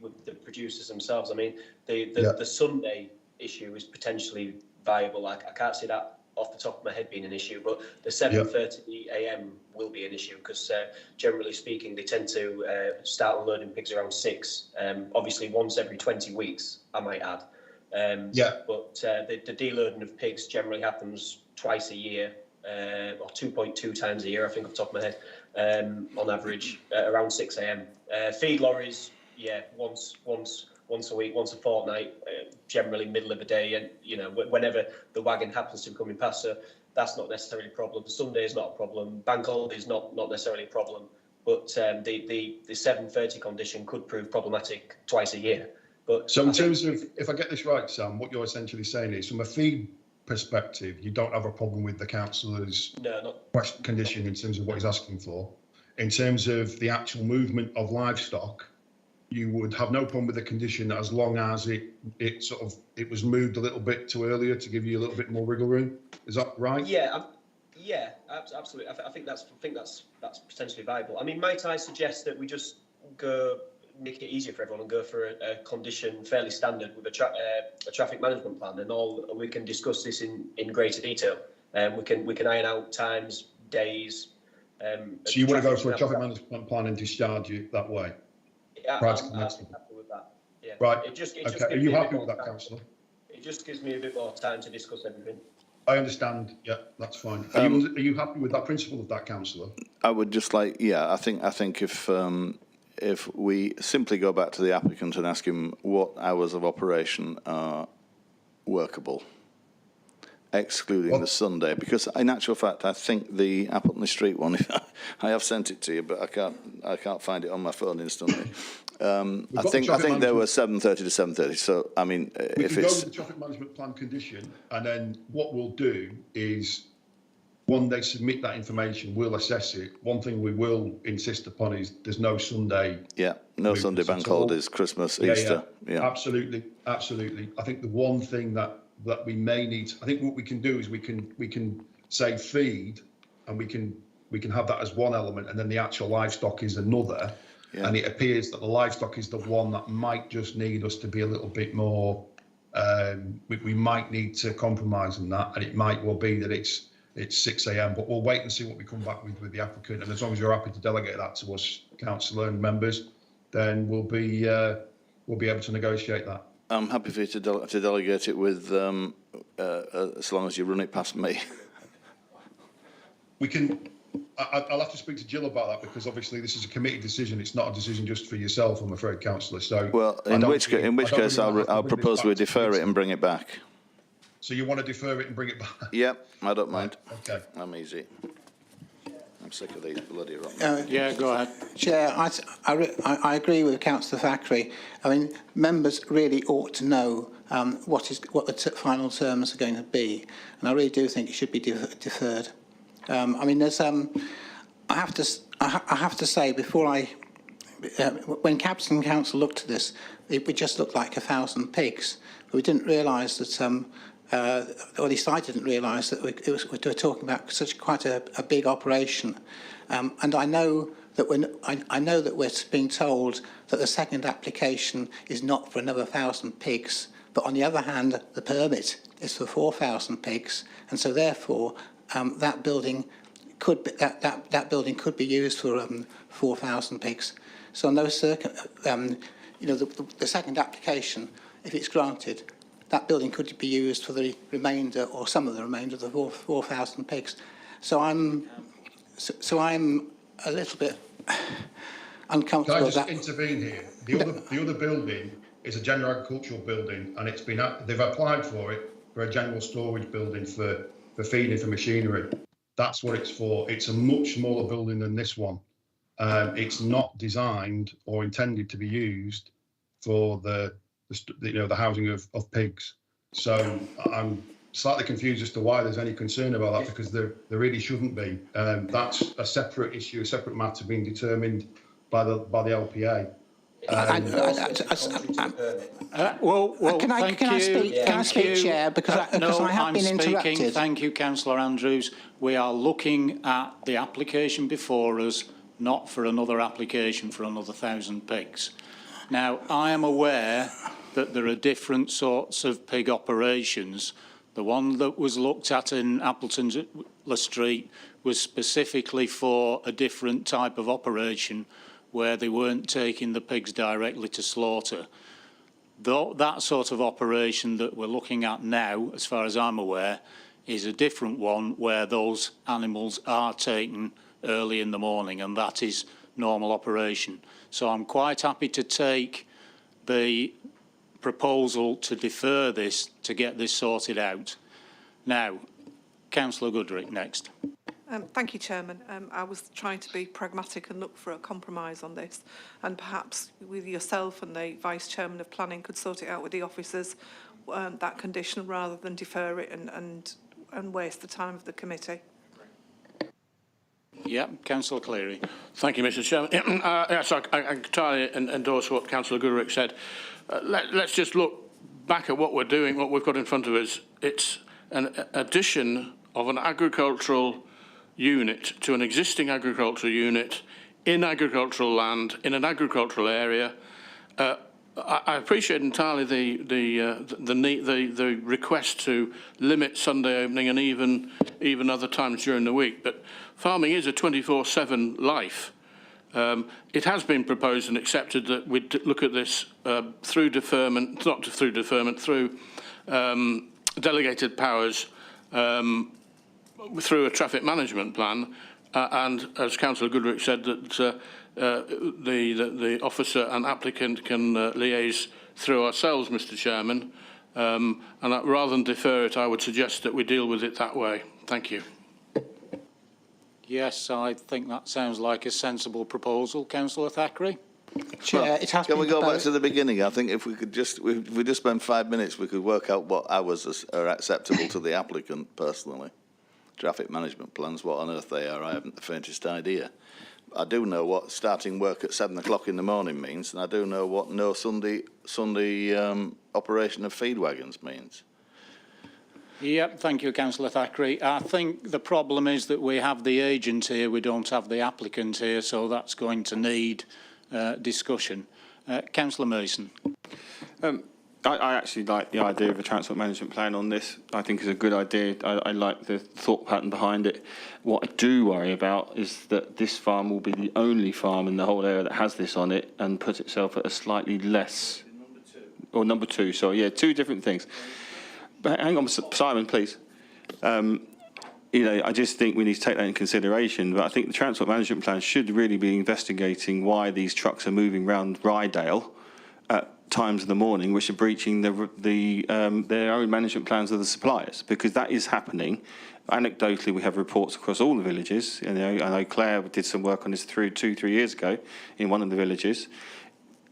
with the producers themselves. I mean, the Sunday issue is potentially viable. I can't see that off the top of my head being an issue, but the 7:30 a.m. will be an issue because generally speaking, they tend to start unloading pigs around 6. Obviously, once every 20 weeks, I might add. But the deloading of pigs generally happens twice a year, or 2.2 times a year, I think, off the top of my head. On average, around 6 a.m. Feed lorries, once a week, once a fortnight, generally middle of the day, and whenever the wagon happens to be coming past. So that's not necessarily a problem. Sunday is not a problem. Bank holiday is not necessarily a problem. But the 7:30 condition could prove problematic twice a year. But so in terms of, if I get this right, Sam, what you're essentially saying is, from a feed perspective, you don't have a problem with the councillor's condition in terms of what he's asking for. In terms of the actual movement of livestock, you would have no problem with the condition as long as it was moved a little bit too earlier to give you a little bit more wriggle room. Is that right? Yeah, absolutely. I think that's potentially viable. I mean, might I suggest that we just make it easier for everyone and go for a condition fairly standard with a traffic management plan, and we can discuss this in greater detail. We can iron out times, days. So you want to go for a traffic management plan and discharge it that way? Yeah, prior to I'm commencement. happy with that. Yeah. Right, It just okay, gives are me you a bit happy more with that, time. councillor? It just gives me a bit more time to discuss everything. I understand, yeah, that's fine. Are you happy with that principle of that, councillor? I would just like, yeah, I think if we simply go back to the applicant and ask him what hours of operation are workable, excluding the Sunday, because in actual fact, I think the Appleton Street one, I have sent it to you, but I can't find it on my phone instantly. I think they were 7:30 to 7:30. So I mean, We if can go it's with the traffic management plan condition, and then what we'll do is, when they submit that information, we'll assess it. One thing we will insist upon is there's no Sunday. yeah, no Sunday bank holidays, Christmas, Easter. Yeah. Absolutely, absolutely. I think the one thing that we may need, I think what we can do is we can say feed, and we can have that as one element, and then the actual livestock is another. Yeah. And it appears that the livestock is the one that might just need us to be a little bit more. We might need to compromise on that, and it might well be that it's 6 a.m. But we'll wait and see what we come back with the applicant. And as long as you're happy to delegate that to us, councillor and members, then we'll be able to negotiate that. I'm happy for you to delegate it with, as long as you run it past me. We can. I'll have to speak to Jill about that, because obviously this is a committee decision. It's not a decision just for yourself, I'm afraid, councillor. So, well, in which case, I'll propose we defer it and bring it back. So you want to defer it and bring it back? Yep, I don't mind. Okay. I'm easy. I'm sick of these bloody rotten. Yeah, go ahead. Chair, I agree with Councillor Thackeray. I mean, members really ought to know what the final terms are going to be, and I really do think it should be deferred. I mean, there's I have to say, before when Capital Council looked at this, it just looked like 1,000 pigs. But we didn't realise that, or at least I didn't realise that we were talking about quite a big operation. And I know that we're being told that the second application is not for another 1,000 pigs, but on the other hand, the permit is for 4,000 pigs, and so therefore that building could be used for 4,000 pigs. So on those the second application, if it's granted, that building could be used for the remainder or some of the remainder of the 4,000 pigs. So I'm a little bit uncomfortable. Can I just intervene here? The other building is a general agricultural building, and they've applied for it for a general storage building for feeding for machinery. That's what it's for. It's a much smaller building than this one. It's not designed or intended to be used for the housing of pigs. So I'm slightly confused as to why there's any concern about that, because there really shouldn't be. That's a separate issue, a separate matter being determined by the LPA. Can I speak, Chair? Because I have been interrupted. Thank you, Councillor Andrews. We are looking at the application before us, not for another application for another 1,000 pigs. Now, I am aware that there are different sorts of pig operations. The one that was looked at in Appleton Street was specifically for a different type of operation, where they weren't taking the pigs directly to slaughter. Though that sort of operation that we're looking at now, as far as I'm aware, is a different one where those animals are taken early in the morning, and that is normal operation. So I'm quite happy to take the proposal to defer this to get this sorted out. Now, Councillor Goodrick, next. Thank you, Chairman. I was trying to be pragmatic and look for a compromise on this, and perhaps with yourself and the Vice Chairman of Planning could sort it out with the officers, that condition, rather than defer it and waste the time of the committee. Yeah, Councillor Cleary. Thank you, Mr. Chairman. Yes, I entirely endorse what Councillor Goodrick said. Let's just look back at what we're doing, what we've got in front of us. It's an addition of an agricultural unit to an existing agricultural unit in agricultural land in an agricultural area. I appreciate entirely the request to limit Sunday opening and even other times during the week, but farming is a 24/7 life. It has been proposed and accepted that we'd look at this through deferment, not through deferment, through delegated powers through a traffic management plan. And as Councillor Goodrich said, that the officer and applicant can liaise through ourselves, Mr. Chairman. And rather than defer it, I would suggest that we deal with it that way. Thank you. Yes, I think that sounds like a sensible proposal. Councillor Thackeray? Chair, it has Can we been go back proposed- to the beginning? I think if we could just, if we just spend 5 minutes, we could work out what hours are acceptable to the applicant personally. Traffic management plans, what on earth they are, I haven't the faintest idea. I do know what starting work at 7 o'clock in the morning means, and I do know what no Sunday operation of feed wagons means. Yep, thank you, Councillor Thackeray. I think the problem is that we have the agent here, we don't have the applicant here, so that's going to need discussion. Councillor Mason. I actually like the idea of a transport management plan on this. I think it's a good idea. I like the thought pattern behind it. What I do worry about is that this farm will be the only farm in the whole area that has this on it and puts itself at a slightly less... Or number two, sorry. Yeah, two different things. But hang on, Simon, please. You know, I just think we need to take that into consideration. But I think the transport management plan should really be investigating why these trucks are moving around Rydale at times in the morning, which are breaching their own management plans of the suppliers, because that is happening. Anecdotally, we have reports across all the villages. You know, I know Claire did some work on this 2-3 years ago in one of the villages.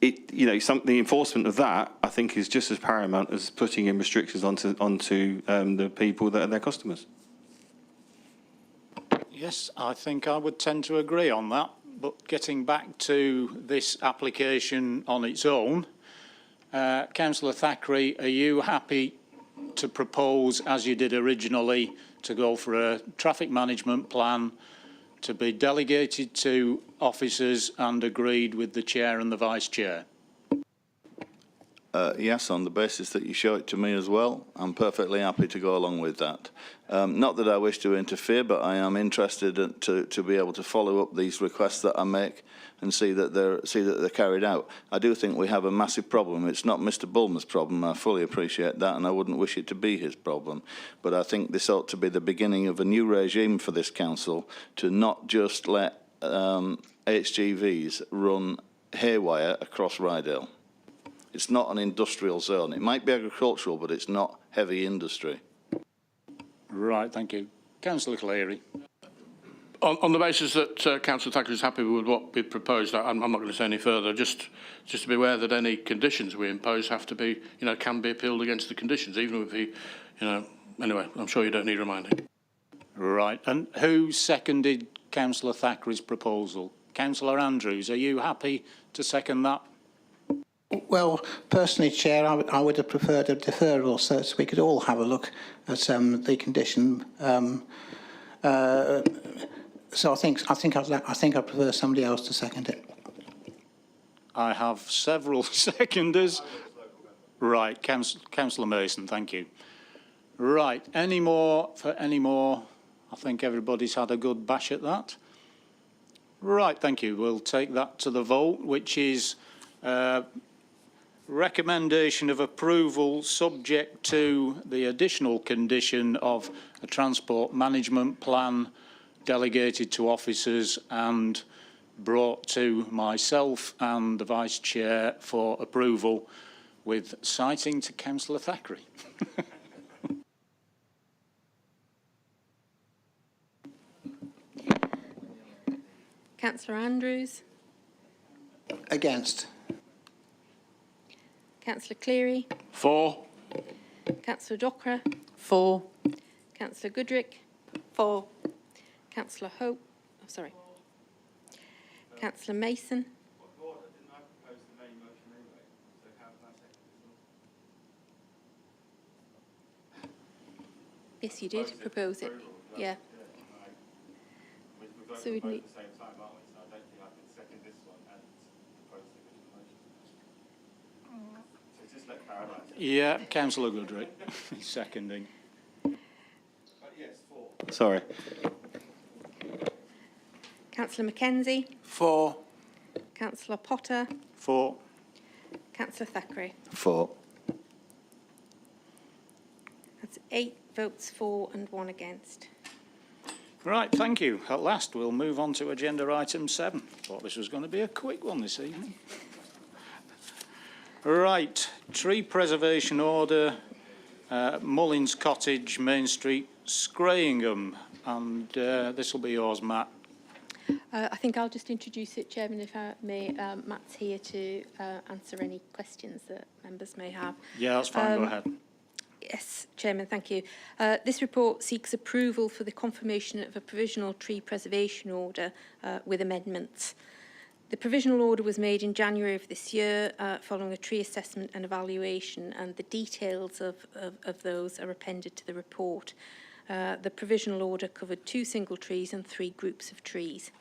You know, the enforcement of that, I think, is just as paramount as putting in restrictions onto the people that are their customers. Yes, I think I would tend to agree on that. But getting back to this application on its own, Councillor Thackeray, are you happy to propose, as you did originally, to go for a traffic management plan to be delegated to officers and agreed with the chair and the vice chair? Yes, on the basis that you show it to me as well. I'm perfectly happy to go along with that. Not that I wish to interfere, but I am interested to be able to follow up these requests that I make and see that they're carried out. I do think we have a massive problem. It's not Mr. Bulmer's problem. I fully appreciate that, and I wouldn't wish it to be his problem. But I think this ought to be the beginning of a new regime for this council to not just let HGVs run haywire across Rydale. It's not an industrial zone. It might be agricultural, but it's not heavy industry. Right, thank you. Councillor Cleary. On the basis that Councillor Thackeray is happy with what we've proposed, I'm not going to say any further. Just to be aware that any conditions we impose have to be, can be appealed against the conditions, even if he, Anyway, I'm sure you don't need reminding. Right, and who seconded Councillor Thackeray's proposal? Councillor Andrews, are you happy to second that? Well, personally, Chair, I would have preferred a deferral so we could all have a look at the condition. So I think I prefer somebody else to second it. I have several seconders. Right, Councillor Mason, thank you. Right, any more? I think everybody's had a good bash at that. Right, thank you. We'll take that to the vote, which is recommendation of approval subject to the additional condition of a transport management plan delegated to officers and brought to myself and the Vice Chair for approval, with citing to Councillor Thackeray. Councillor Andrews. Against. Councillor Cleary. For. Councillor Dockra. For. Councillor Goodrick. For. Councillor Hope. Oh, sorry. Councillor Mason. Yes, you did propose it. Yeah. So we'd need. Yeah, Councillor Goodrick, seconding. Sorry. Councillor Mackenzie. For. Councillor Potter, For. Councillor Thackeray. For. That's 8 votes for and 1 against. Right, thank you. At last, we'll move on to agenda item 7. Thought this was going to be a quick one this evening. Right, tree preservation order, Mullins Cottage, Main Street, Scrayingham. And this will be yours, Matt. I think I'll just introduce it, Chairman, if I may. Matt's here to answer any questions that members may have. Yeah, that's fine. Go ahead. Yes, Chairman, thank you. This report seeks approval for the confirmation of a provisional tree preservation order with amendments. The provisional order was made in January of this year following a tree assessment and evaluation, and the details of those are appended to the report. The provisional order covered 2 single trees and 3 groups of trees.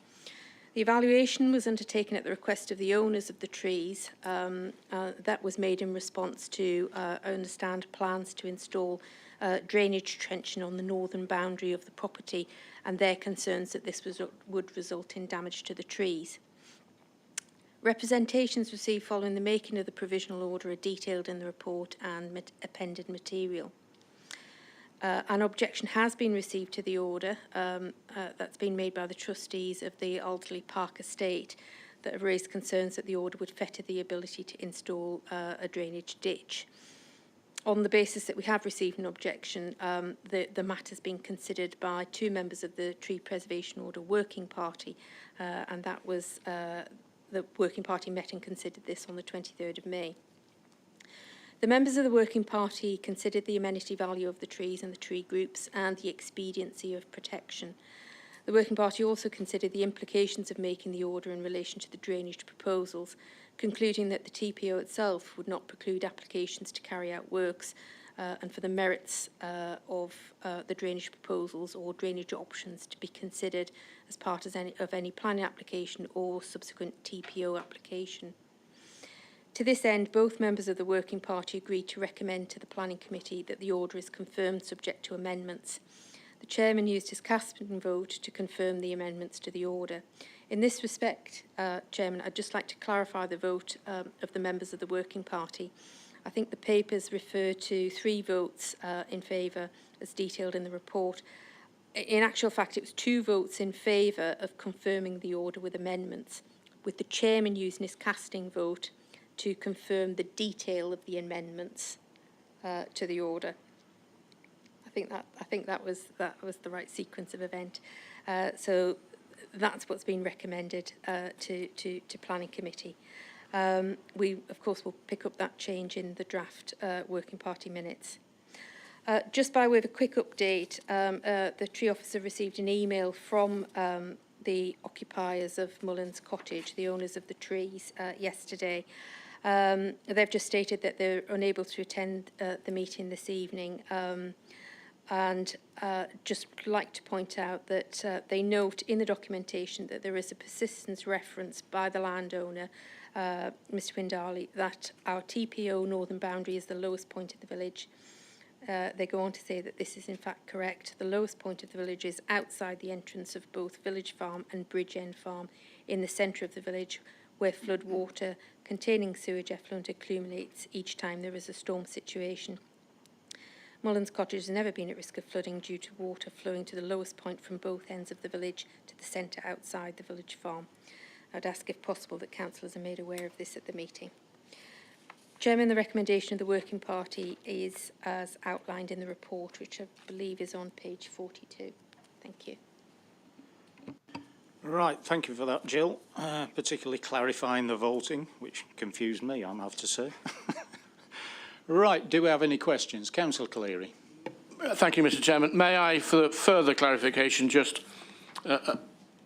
The evaluation was undertaken at the request of the owners of the trees. That was made in response to, I understand, plans to install drainage trenching on the northern boundary of the property and their concerns that this would result in damage to the trees. Representations received following the making of the provisional order are detailed in the report and appended material. An objection has been received to the order that's been made by the trustees of the Alderley Park Estate that have raised concerns that the order would fetter the ability to install a drainage ditch. On the basis that we have received an objection, the matter has been considered by 2 members of the Tree Preservation Order Working Party, and that was the Working Party met and considered this on the 23rd of May. The members of the Working Party considered the amenity value of the trees and the tree groups and the expediency of protection. The Working Party also considered the implications of making the order in relation to the drainage proposals, concluding that the TPO itself would not preclude applications to carry out works and for the merits of the drainage proposals or drainage options to be considered as part of any planning application or subsequent TPO application. To this end, both members of the Working Party agreed to recommend to the Planning Committee that the order is confirmed subject to amendments. The Chairman used his casting vote to confirm the amendments to the order. In this respect, Chairman, I'd just like to clarify the vote of the members of the Working Party. I think the papers refer to 3 votes in favour as detailed in the report. In actual fact, it was 2 votes in favour of confirming the order with amendments, with the Chairman using his casting vote to confirm the detail of the amendments to the order. I think that was the right sequence of event. So that's what's been recommended to Planning Committee. We of course will pick up that change in the draft Working Party minutes. Just by way of a quick update, the tree officer received an email from the occupiers of Mullins Cottage, the owners of the trees, yesterday. They've just stated that they're unable to attend the meeting this evening, and just like to point out that they note in the documentation that there is a persistence reference by the landowner, Mr Windali, that our TPO northern boundary is the lowest point of the village. They go on to say that this is in fact correct. The lowest point of the village is outside the entrance of both Village Farm and Bridge End Farm in the centre of the village, where flood water containing sewage effluent accumulates each time there is a storm situation. Mullins Cottage has never been at risk of flooding due to water flowing to the lowest point from both ends of the village to the centre outside the village farm. I'd ask if possible that councillors are made aware of this at the meeting. Chairman, the recommendation of the Working Party is as outlined in the report, which I believe is on page 42. Thank you. Right, thank you for that, Jill. Particularly clarifying the voting, which confused me, I have to say. Right, do we have any questions? Councillor Cleary. Thank you, Mr Chairman. May I, for further clarification, just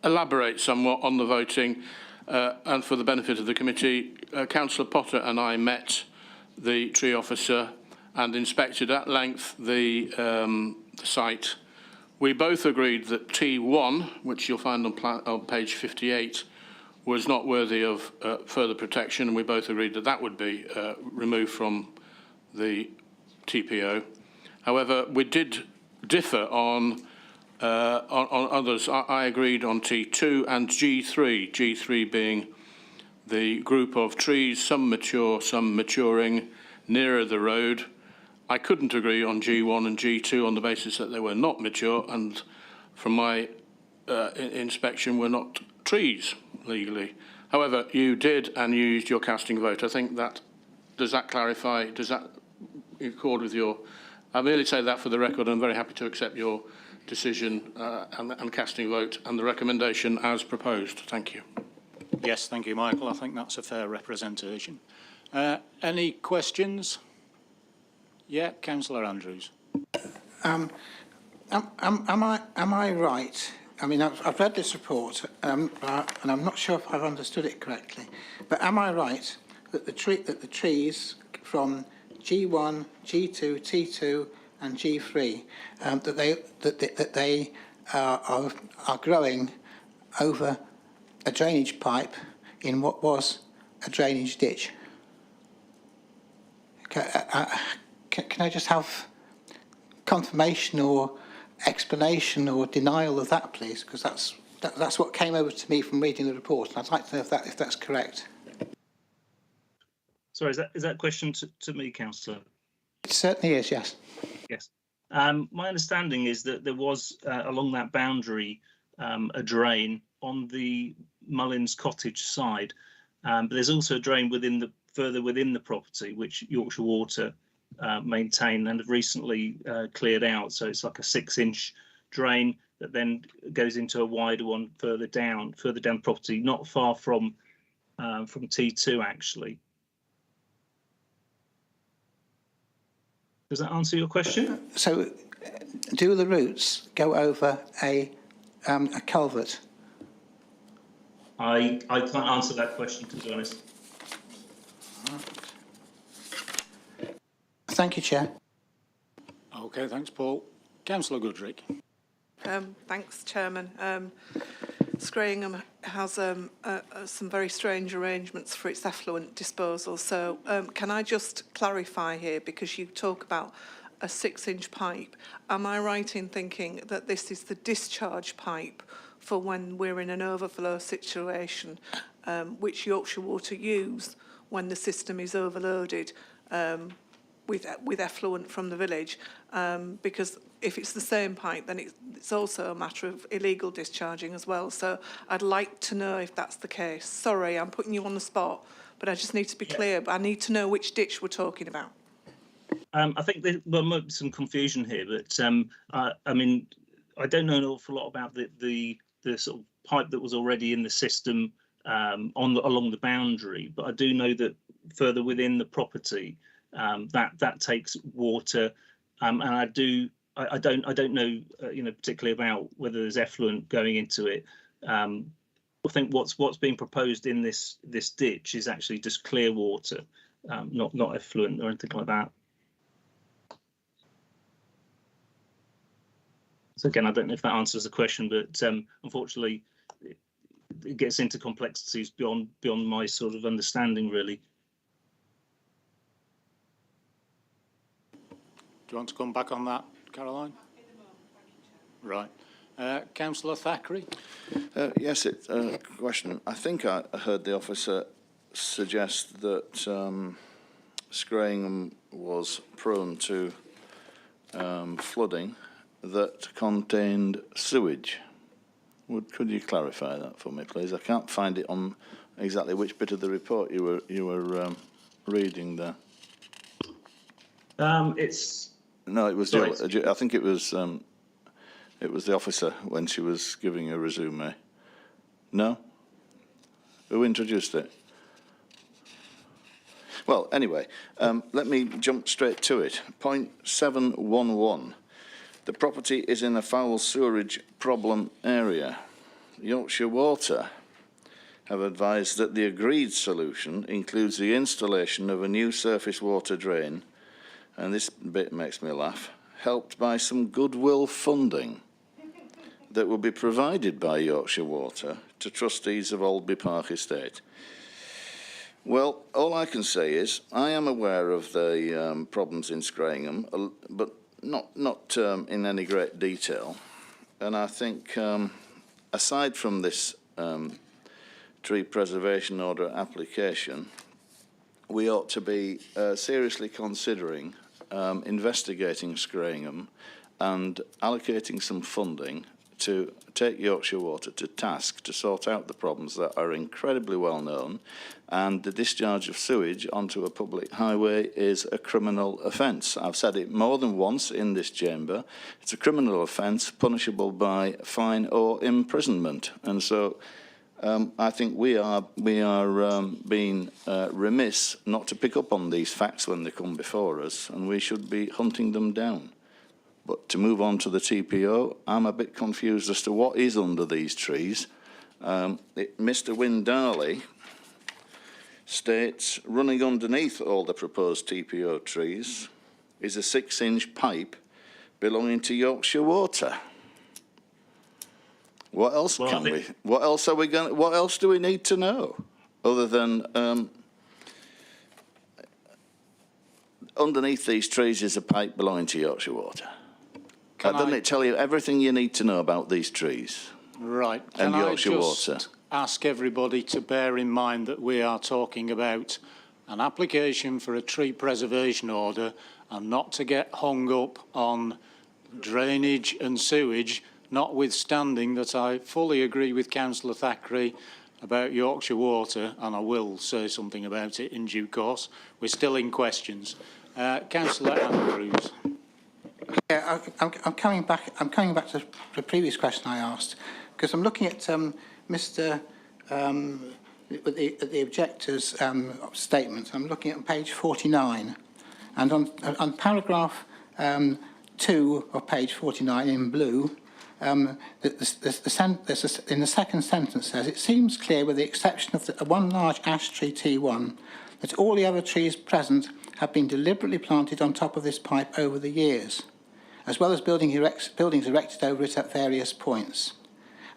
elaborate somewhat on the voting and for the benefit of the committee. Councillor Potter and I met the tree officer and inspected at length the site. We both agreed that T1, which you'll find on page 58, was not worthy of further protection, and we both agreed that that would be removed from the TPO. However, we did differ on others. I agreed on T2 and G3, G3 being the group of trees, some mature, some maturing, nearer the road. I couldn't agree on G1 and G2 on the basis that they were not mature, and from my inspection were not trees legally. However, you did, and you used your casting vote. I think that, does that clarify, does that accord with your, I merely say that for the record. I'm very happy to accept your decision and casting vote and the recommendation as proposed. Thank you. Yes, thank you, Michael. I think that's a fair representation. Any questions? Yeah, Councillor Andrews. Am I right? I mean, I've read this report, and I'm not sure if I've understood it correctly. But am I right that the trees from G1, G2, T2, and G3 that they are growing over a drainage pipe in what was a drainage ditch? Can I just have confirmation or explanation or denial of that, please? Because that's what came over to me from reading the report, and I'd like to know if that's correct. Sorry, is that a question to me, Councillor? It certainly is, yes. Yes. My understanding is that there was along that boundary a drain on the Mullins Cottage side, but there's also a drain further within the property, which Yorkshire Water maintain and have recently cleared out. So it's like a 6-inch drain that then goes into a wider one further down property, not far from T2 actually. Does that answer your question? So, do the roots go over a culvert? I can't answer that question, to be honest. Thank you, Chair. Okay, thanks, Paul. Councillor Goodrick. Thanks, Chairman. Scrayingham has some very strange arrangements for its effluent disposal. So can I just clarify here, because you talk about a 6-inch pipe. Am I right in thinking that this is the discharge pipe for when we're in an overflow situation, which Yorkshire Water use when the system is overloaded with effluent from the village? Because if it's the same pipe, then it's also a matter of illegal discharging as well. So I'd like to know if that's the case. Sorry, I'm putting you on the spot, but I just need to be clear. I need to know which ditch we're talking about. I think there might be some confusion here, but I mean, I don't know an awful lot about the sort of pipe that was already in the system along the boundary, but I do know that further within the property that takes water, and I don't know particularly about whether there's effluent going into it. I think what's being proposed in this ditch is actually just clear water, not effluent or anything like that. So again, I don't know if that answers the question, but unfortunately, it gets into complexities beyond my sort of understanding, really. Do you want to come back on that, Caroline? Right. Councillor Thackeray? Yes, it's a question. I think I heard the officer suggest that Scrayingham was prone to flooding that contained sewage. Could you clarify that for me, please? I can't find it on exactly which bit of the report you were reading there. No, it was. I think it was the officer when she was giving a resume. No? Who introduced it? Well, anyway, let me jump straight to it. Point 711. The property is in a foul sewerage problem area. Yorkshire Water have advised that the agreed solution includes the installation of a new surface water drain, and this bit makes me laugh, helped by some goodwill funding that will be provided by Yorkshire Water to trustees of Aldby Park Estate. Well, all I can say is I am aware of the problems in Scrayingham, but not in any great detail. And I think aside from this tree preservation order application, we ought to be seriously considering investigating Scrainham and allocating some funding to take Yorkshire Water to task to sort out the problems that are incredibly well known, and the discharge of sewage onto a public highway is a criminal offence. I've said it more than once in this chamber. It's a criminal offence punishable by fine or imprisonment, and so I think we are being remiss not to pick up on these facts when they come before us, and we should be hunting them down. But to move on to the TPO, I'm a bit confused as to what is under these trees. Mr. Windarley states, running underneath all the proposed TPO trees is a 6-inch pipe belonging to Yorkshire Water. What else what else are we going? What else do we need to know other than underneath these trees is a pipe belonging to Yorkshire Water? Doesn't it tell you everything you need to know about these trees? Right. And Can Yorkshire I just Water. ask everybody to bear in mind that we are talking about an application for a tree preservation order and not to get hung up on drainage and sewage, notwithstanding that I fully agree with Councillor Thackeray about Yorkshire Water, and I will say something about it in due course. We're still in questions. Councillor Andrews. Yeah, I'm coming back to the previous question I asked, because I'm looking at Mr. The objector's statement. I'm looking at page 49, and on paragraph 2 of page 49 in blue, in the second sentence says, it seems clear with the exception of one large ash tree T1 that all the other trees present have been deliberately planted on top of this pipe over the years, as well as buildings erected over it at various points.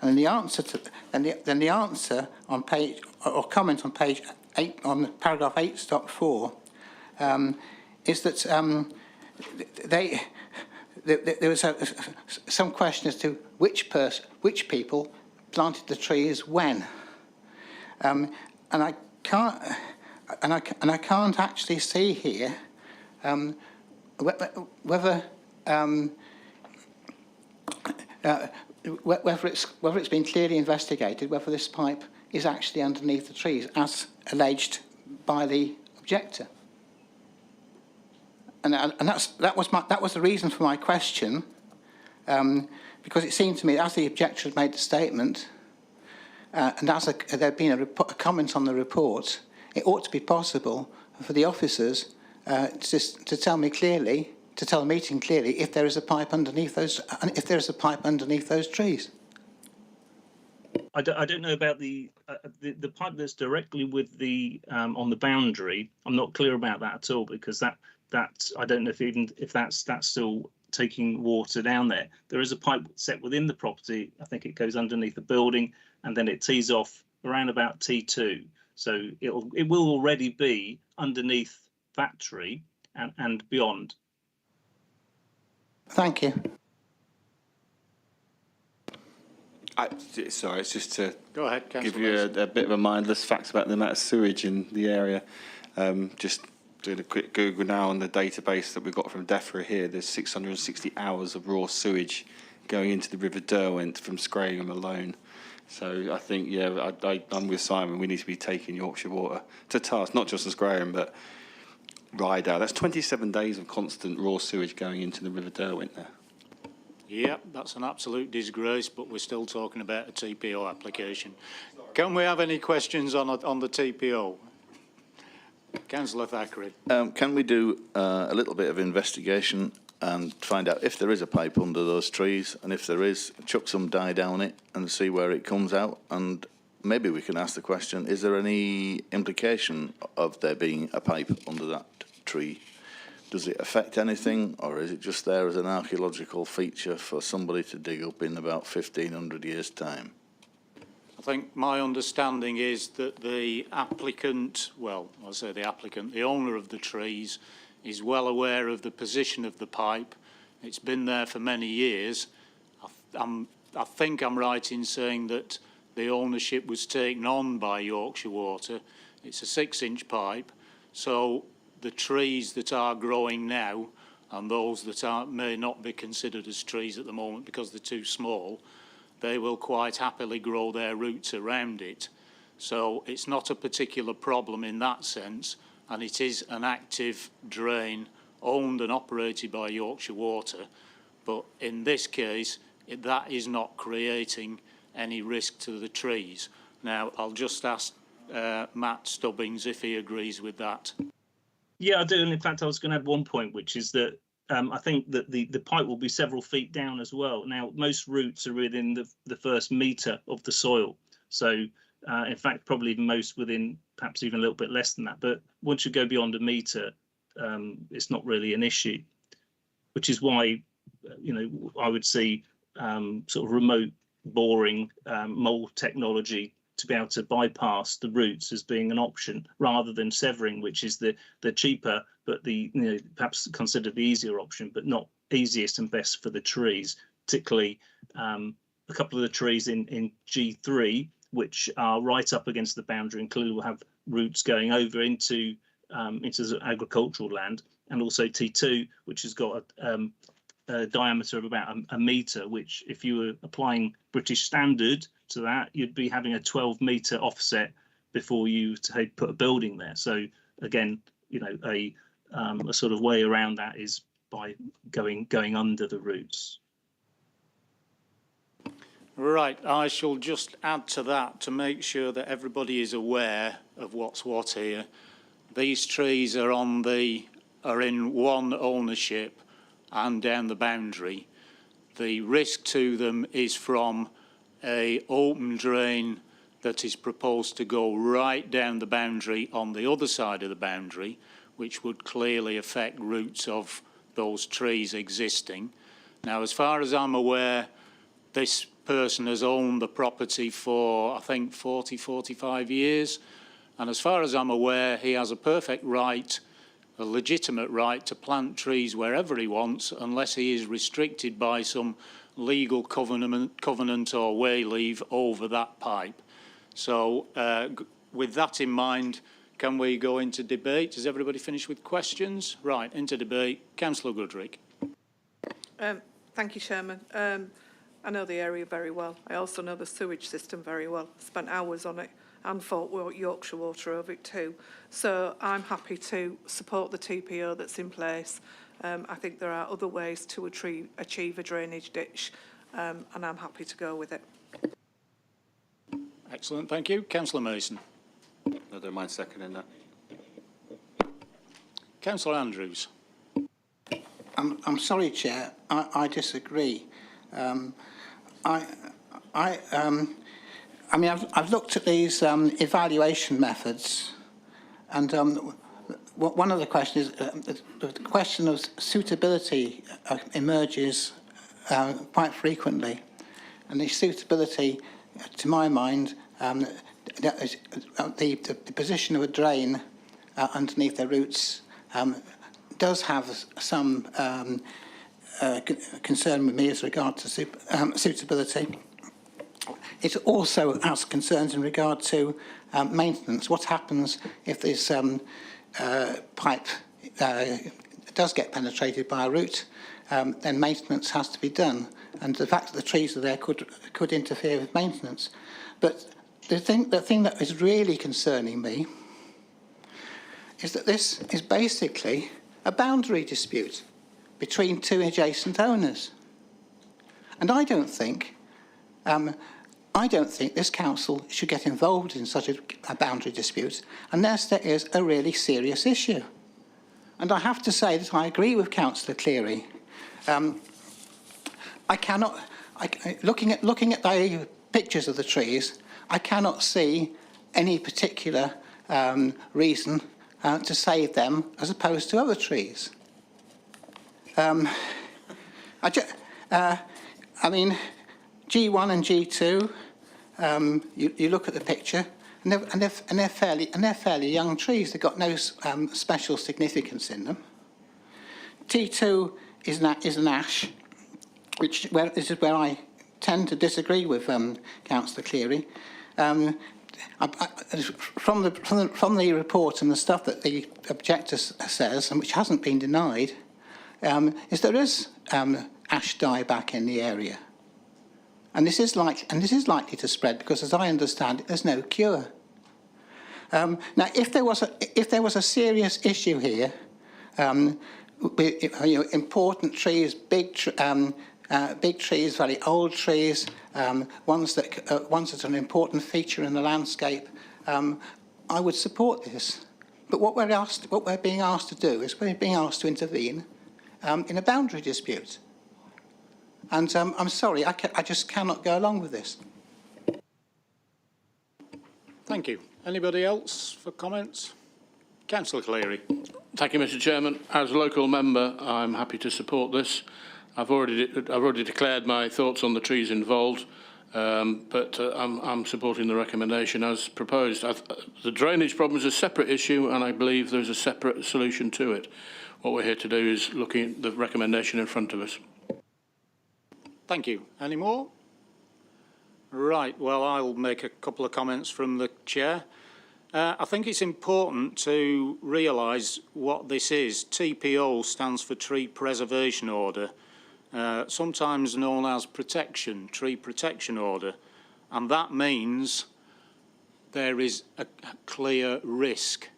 And then the answer to the answer on page or comment on page 8 on paragraph 8.4 is that there was some question as to which people planted the trees when, and I can't actually see here whether it's been clearly investigated whether this pipe is actually underneath the trees as alleged by the objector. And that was the reason for my question, because it seemed to me, as the objector had made the statement, and as there had been a comment on the report, it ought to be possible for the officers to tell me clearly, to tell the meeting clearly, if there is a pipe underneath those, trees. I don't know about the pipe that's directly with the on the boundary. I'm not clear about that at all, because that I don't know if that's still taking water down there. There is a pipe set within the property. I think it goes underneath the building and then it tees off around about T2. So it will already be underneath that tree and beyond. Thank you. Sorry, it's just to Go ahead, give you a bit of a mindless fact about the amount of sewage in the area. Just doing a quick Google now on the database that we've got from DEFRA here. There's 660 hours of raw sewage going into the River Derwent from Scrainham alone. So I think, yeah, I'm with Simon. We need to be taking Yorkshire Water to task, not just as Scrainham, but Rydal. That's 27 days of constant raw sewage going into the River Derwent there. Yep, that's an absolute disgrace, but we're still talking about a TPO application. Can we have any questions on the TPO? Councillor Thackeray. Can we do a little bit of investigation and find out if there is a pipe under those trees, and if there is, chuck some dye down it and see where it comes out? And maybe we can ask the question, is there any implication of there being a pipe under that tree? Does it affect anything, or is it just there as an archaeological feature for somebody to dig up in about 1,500 years' time? I think my understanding is that the applicant, well, I'll say the applicant, the owner of the trees, is well aware of the position of the pipe. It's been there for many years. I think I'm right in saying that the ownership was taken on by Yorkshire Water. It's a 6-inch pipe, so the trees that are growing now and those that may not be considered as trees at the moment because they're too small, they will quite happily grow their roots around it. So it's not a particular problem in that sense, and it is an active drain owned and operated by Yorkshire Water. But in this case, that is not creating any risk to the trees. Now, I'll just ask Matt Stubbings if he agrees with that. Yeah, I do. And in fact, I was going to add one point, which is that I think that the pipe will be several feet down as well. Now, most roots are within the first metre of the soil. So, in fact, probably most within perhaps even a little bit less than that. But once you go beyond a metre, it's not really an issue, which is why, you know, I would see sort of remote boring mole technology to be able to bypass the roots as being an option rather than severing, which is the cheaper, but the, you know, perhaps considered the easier option, but not easiest and best for the trees, particularly a couple of the trees in G3, which are right up against the boundary and clearly will have roots going over into agricultural land, and also T2, which has got a diameter of about a metre, which if you were applying British standard to that, you'd be having a 12-metre offset before you put a building there. So again, you know, a sort of way around that is by going under the roots. Right, I shall just add to that to make sure that everybody is aware of what's what here. These trees are in one ownership and down the boundary. The risk to them is from an open drain that is proposed to go right down the boundary on the other side of the boundary, which would clearly affect roots of those trees existing. Now, as far as I'm aware, this person has owned the property for, I think, 45 years. And as far as I'm aware, he has a perfect right, a legitimate right to plant trees wherever he wants, unless he is restricted by some legal covenant or way leave over that pipe. So with that in mind, can we go into debate? Has everybody finished with questions? Right, into debate. Councillor Goodrick. Thank you, Chairman. I know the area very well. I also know the sewage system very well. Spent hours on it and fought Yorkshire Water over it too. So I'm happy to support the TPO that's in place. I think there are other ways to achieve a drainage ditch, and I'm happy to go with it. Excellent, thank you. Councillor Mason. I don't mind seconding that. Councillor Andrews. I'm sorry, Chair. I disagree. I mean, I've looked at these evaluation methods, and one of the questions is the question of suitability emerges quite frequently, and the suitability, to my mind, the position of a drain underneath the roots does have some concern with me as regards to suitability. It also has concerns in regard to maintenance. What happens if this pipe does get penetrated by a root? Then maintenance has to be done, and the fact that the trees are there could interfere with maintenance. But the thing that is really concerning me is that this is basically a boundary dispute between two adjacent owners, and I don't think this council should get involved in such a boundary dispute unless there is a really serious issue. And I have to say that I agree with Councillor Cleary. Looking at the pictures of the trees, I cannot see any particular reason to save them as opposed to other trees. I mean, G1 and G2, you look at the picture, and they're fairly young trees. They've got no special significance in them. T2 is an ash, this is where I tend to disagree with Councillor Cleary. From the report and the stuff that the objector says, and which hasn't been denied, is there is ash dieback in the area, and this is likely to spread because, as I understand it, there's no cure. Now, if there was a serious issue here, with, important trees, big trees, very old trees, ones that are an important feature in the landscape, I would support this. But what we're being asked to do is we're being asked to intervene in a boundary dispute. And I'm sorry, I just cannot go along with this. Thank you. Anybody else for comments? Councillor Cleary. Thank you, Mr. Chairman. As a local member, I'm happy to support this. I've already declared my thoughts on the trees involved, but I'm supporting the recommendation as proposed. The drainage problem is a separate issue, and I believe there's a separate solution to it. What we're here to do is looking at the recommendation in front of us. Thank you. Any more? Right, well, I'll make a couple of comments from the chair. I think it's important to realise what this is. TPO stands for Tree Preservation Order, sometimes known as Tree Protection Order, and that means there is a clear risk.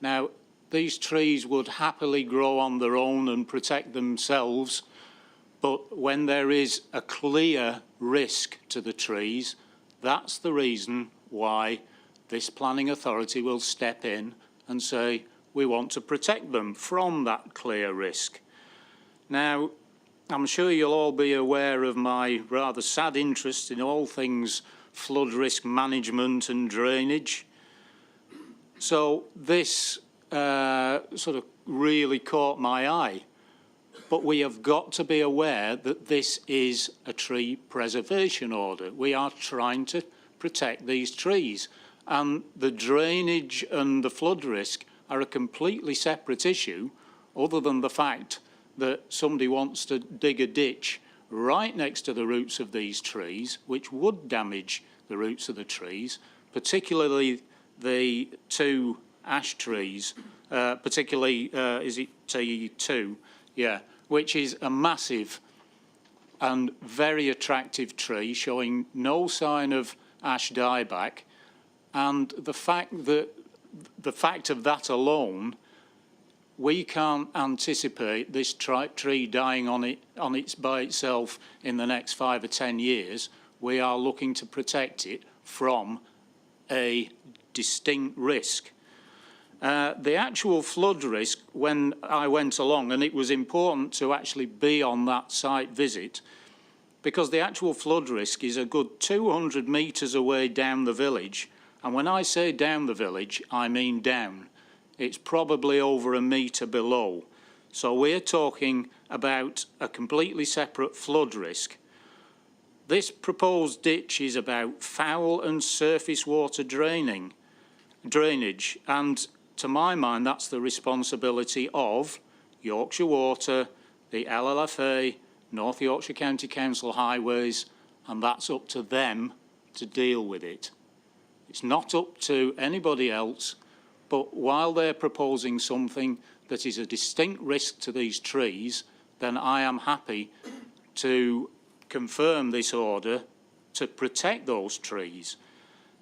Now, these trees would happily grow on their own and protect themselves, but when there is a clear risk to the trees, that's the reason why this planning authority will step in and say, we want to protect them from that clear risk. Now, I'm sure you'll all be aware of my rather sad interest in all things flood risk management and drainage. So this sort of really caught my eye. But we have got to be aware that this is a tree preservation order. We are trying to protect these trees. And the drainage and the flood risk are a completely separate issue, other than the fact that somebody wants to dig a ditch right next to the roots of these trees, which would damage the roots of the trees, particularly the two ash trees, particularly, is it T2? Yeah, which is a massive and very attractive tree showing no sign of ash dieback. And the fact of that alone, we can't anticipate this tree dying by itself in the next 5 or 10 years. We are looking to protect it from a distinct risk. The actual flood risk, when I went along, and it was important to actually be on that site visit, because the actual flood risk is a good 200 metres away down the village. And when I say down the village, I mean down. It's probably over a metre below. So we're talking about a completely separate flood risk. This proposed ditch is about foul and surface water drainage, and to my mind, that's the responsibility of Yorkshire Water, the LLFA, North Yorkshire County Council Highways, and that's up to them to deal with it. It's not up to anybody else, but while they're proposing something that is a distinct risk to these trees, then I am happy to confirm this order to protect those trees.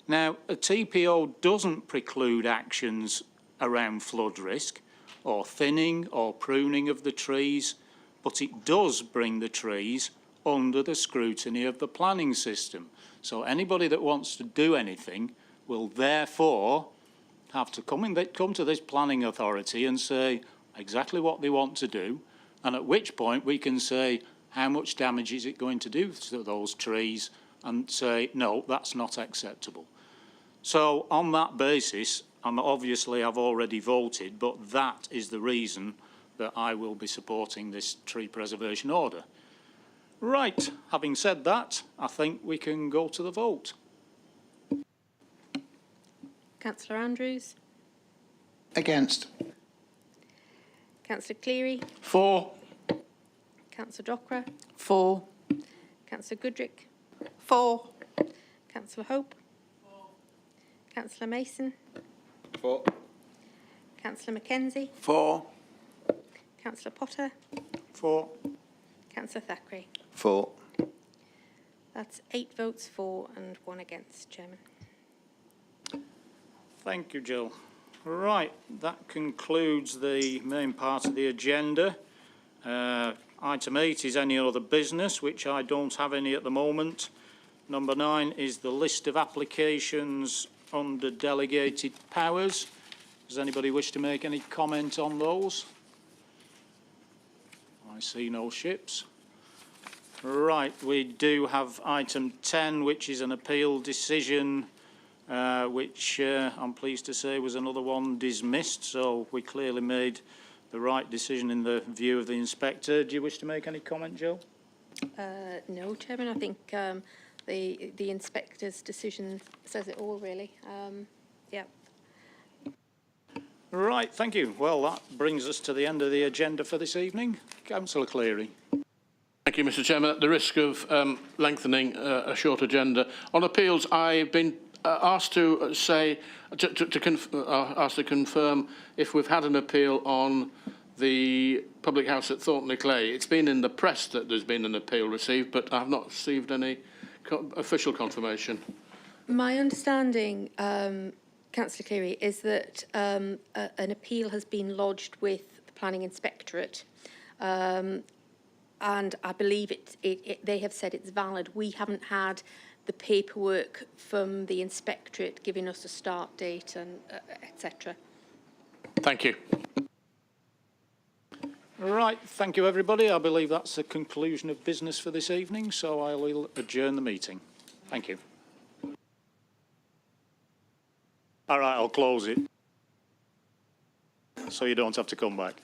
Now, a TPO doesn't preclude actions around flood risk or thinning or pruning of the trees, but it does bring the trees under the scrutiny of the planning system. So anybody that wants to do anything will therefore have to come to this planning authority and say exactly what they want to do, and at which point we can say how much damage is it going to do to those trees and say, no, that's not acceptable. So on that basis, obviously I've already voted, but that is the reason that I will be supporting this tree preservation order. Right, having said that, I think we can go to the vote. Councillor Andrews? Against. Councillor Cleary? For. Councillor Dockwra? For. Councillor Goodrick? 4. Councillor Hope. Councillor Mason. 4. Councillor Mackenzie. 4. Councillor Potter. 4. Councillor Thackeray. 4. That's 8 votes for and 1 against, Chairman. Thank you, Jill. Right, that concludes the main part of the agenda. Item 8 is any other business, which I don't have any at the moment. Number 9 is the list of applications under delegated powers. Does anybody wish to make any comment on those? I see no ships. Right, we do have item 10, which is an appeal decision, which I'm pleased to say was another one dismissed, so we clearly made the right decision in the view of the inspector. Do you wish to make any comment, Jill? No, Chairman, I think the inspector's decision says it all, really. Yeah. Right, thank you. Well, that brings us to the end of the agenda for this evening. Councillor Cleary. Thank you, Mr. Chairman. At the risk of lengthening a short agenda, on appeals, I've been asked to say asked to confirm if we've had an appeal on the public house at Thornton Clay. It's been in the press that there's been an appeal received, but I've not received any official confirmation. My understanding, Councillor Cleary, is that an appeal has been lodged with the Planning Inspectorate, and I believe they have said it's valid. We haven't had the paperwork from the Inspectorate giving us a start date and etc. Thank you. Right, thank you, everybody. I believe that's the conclusion of business for this evening, so I will adjourn the meeting. Thank you. All right, I'll close it, so you don't have to come back.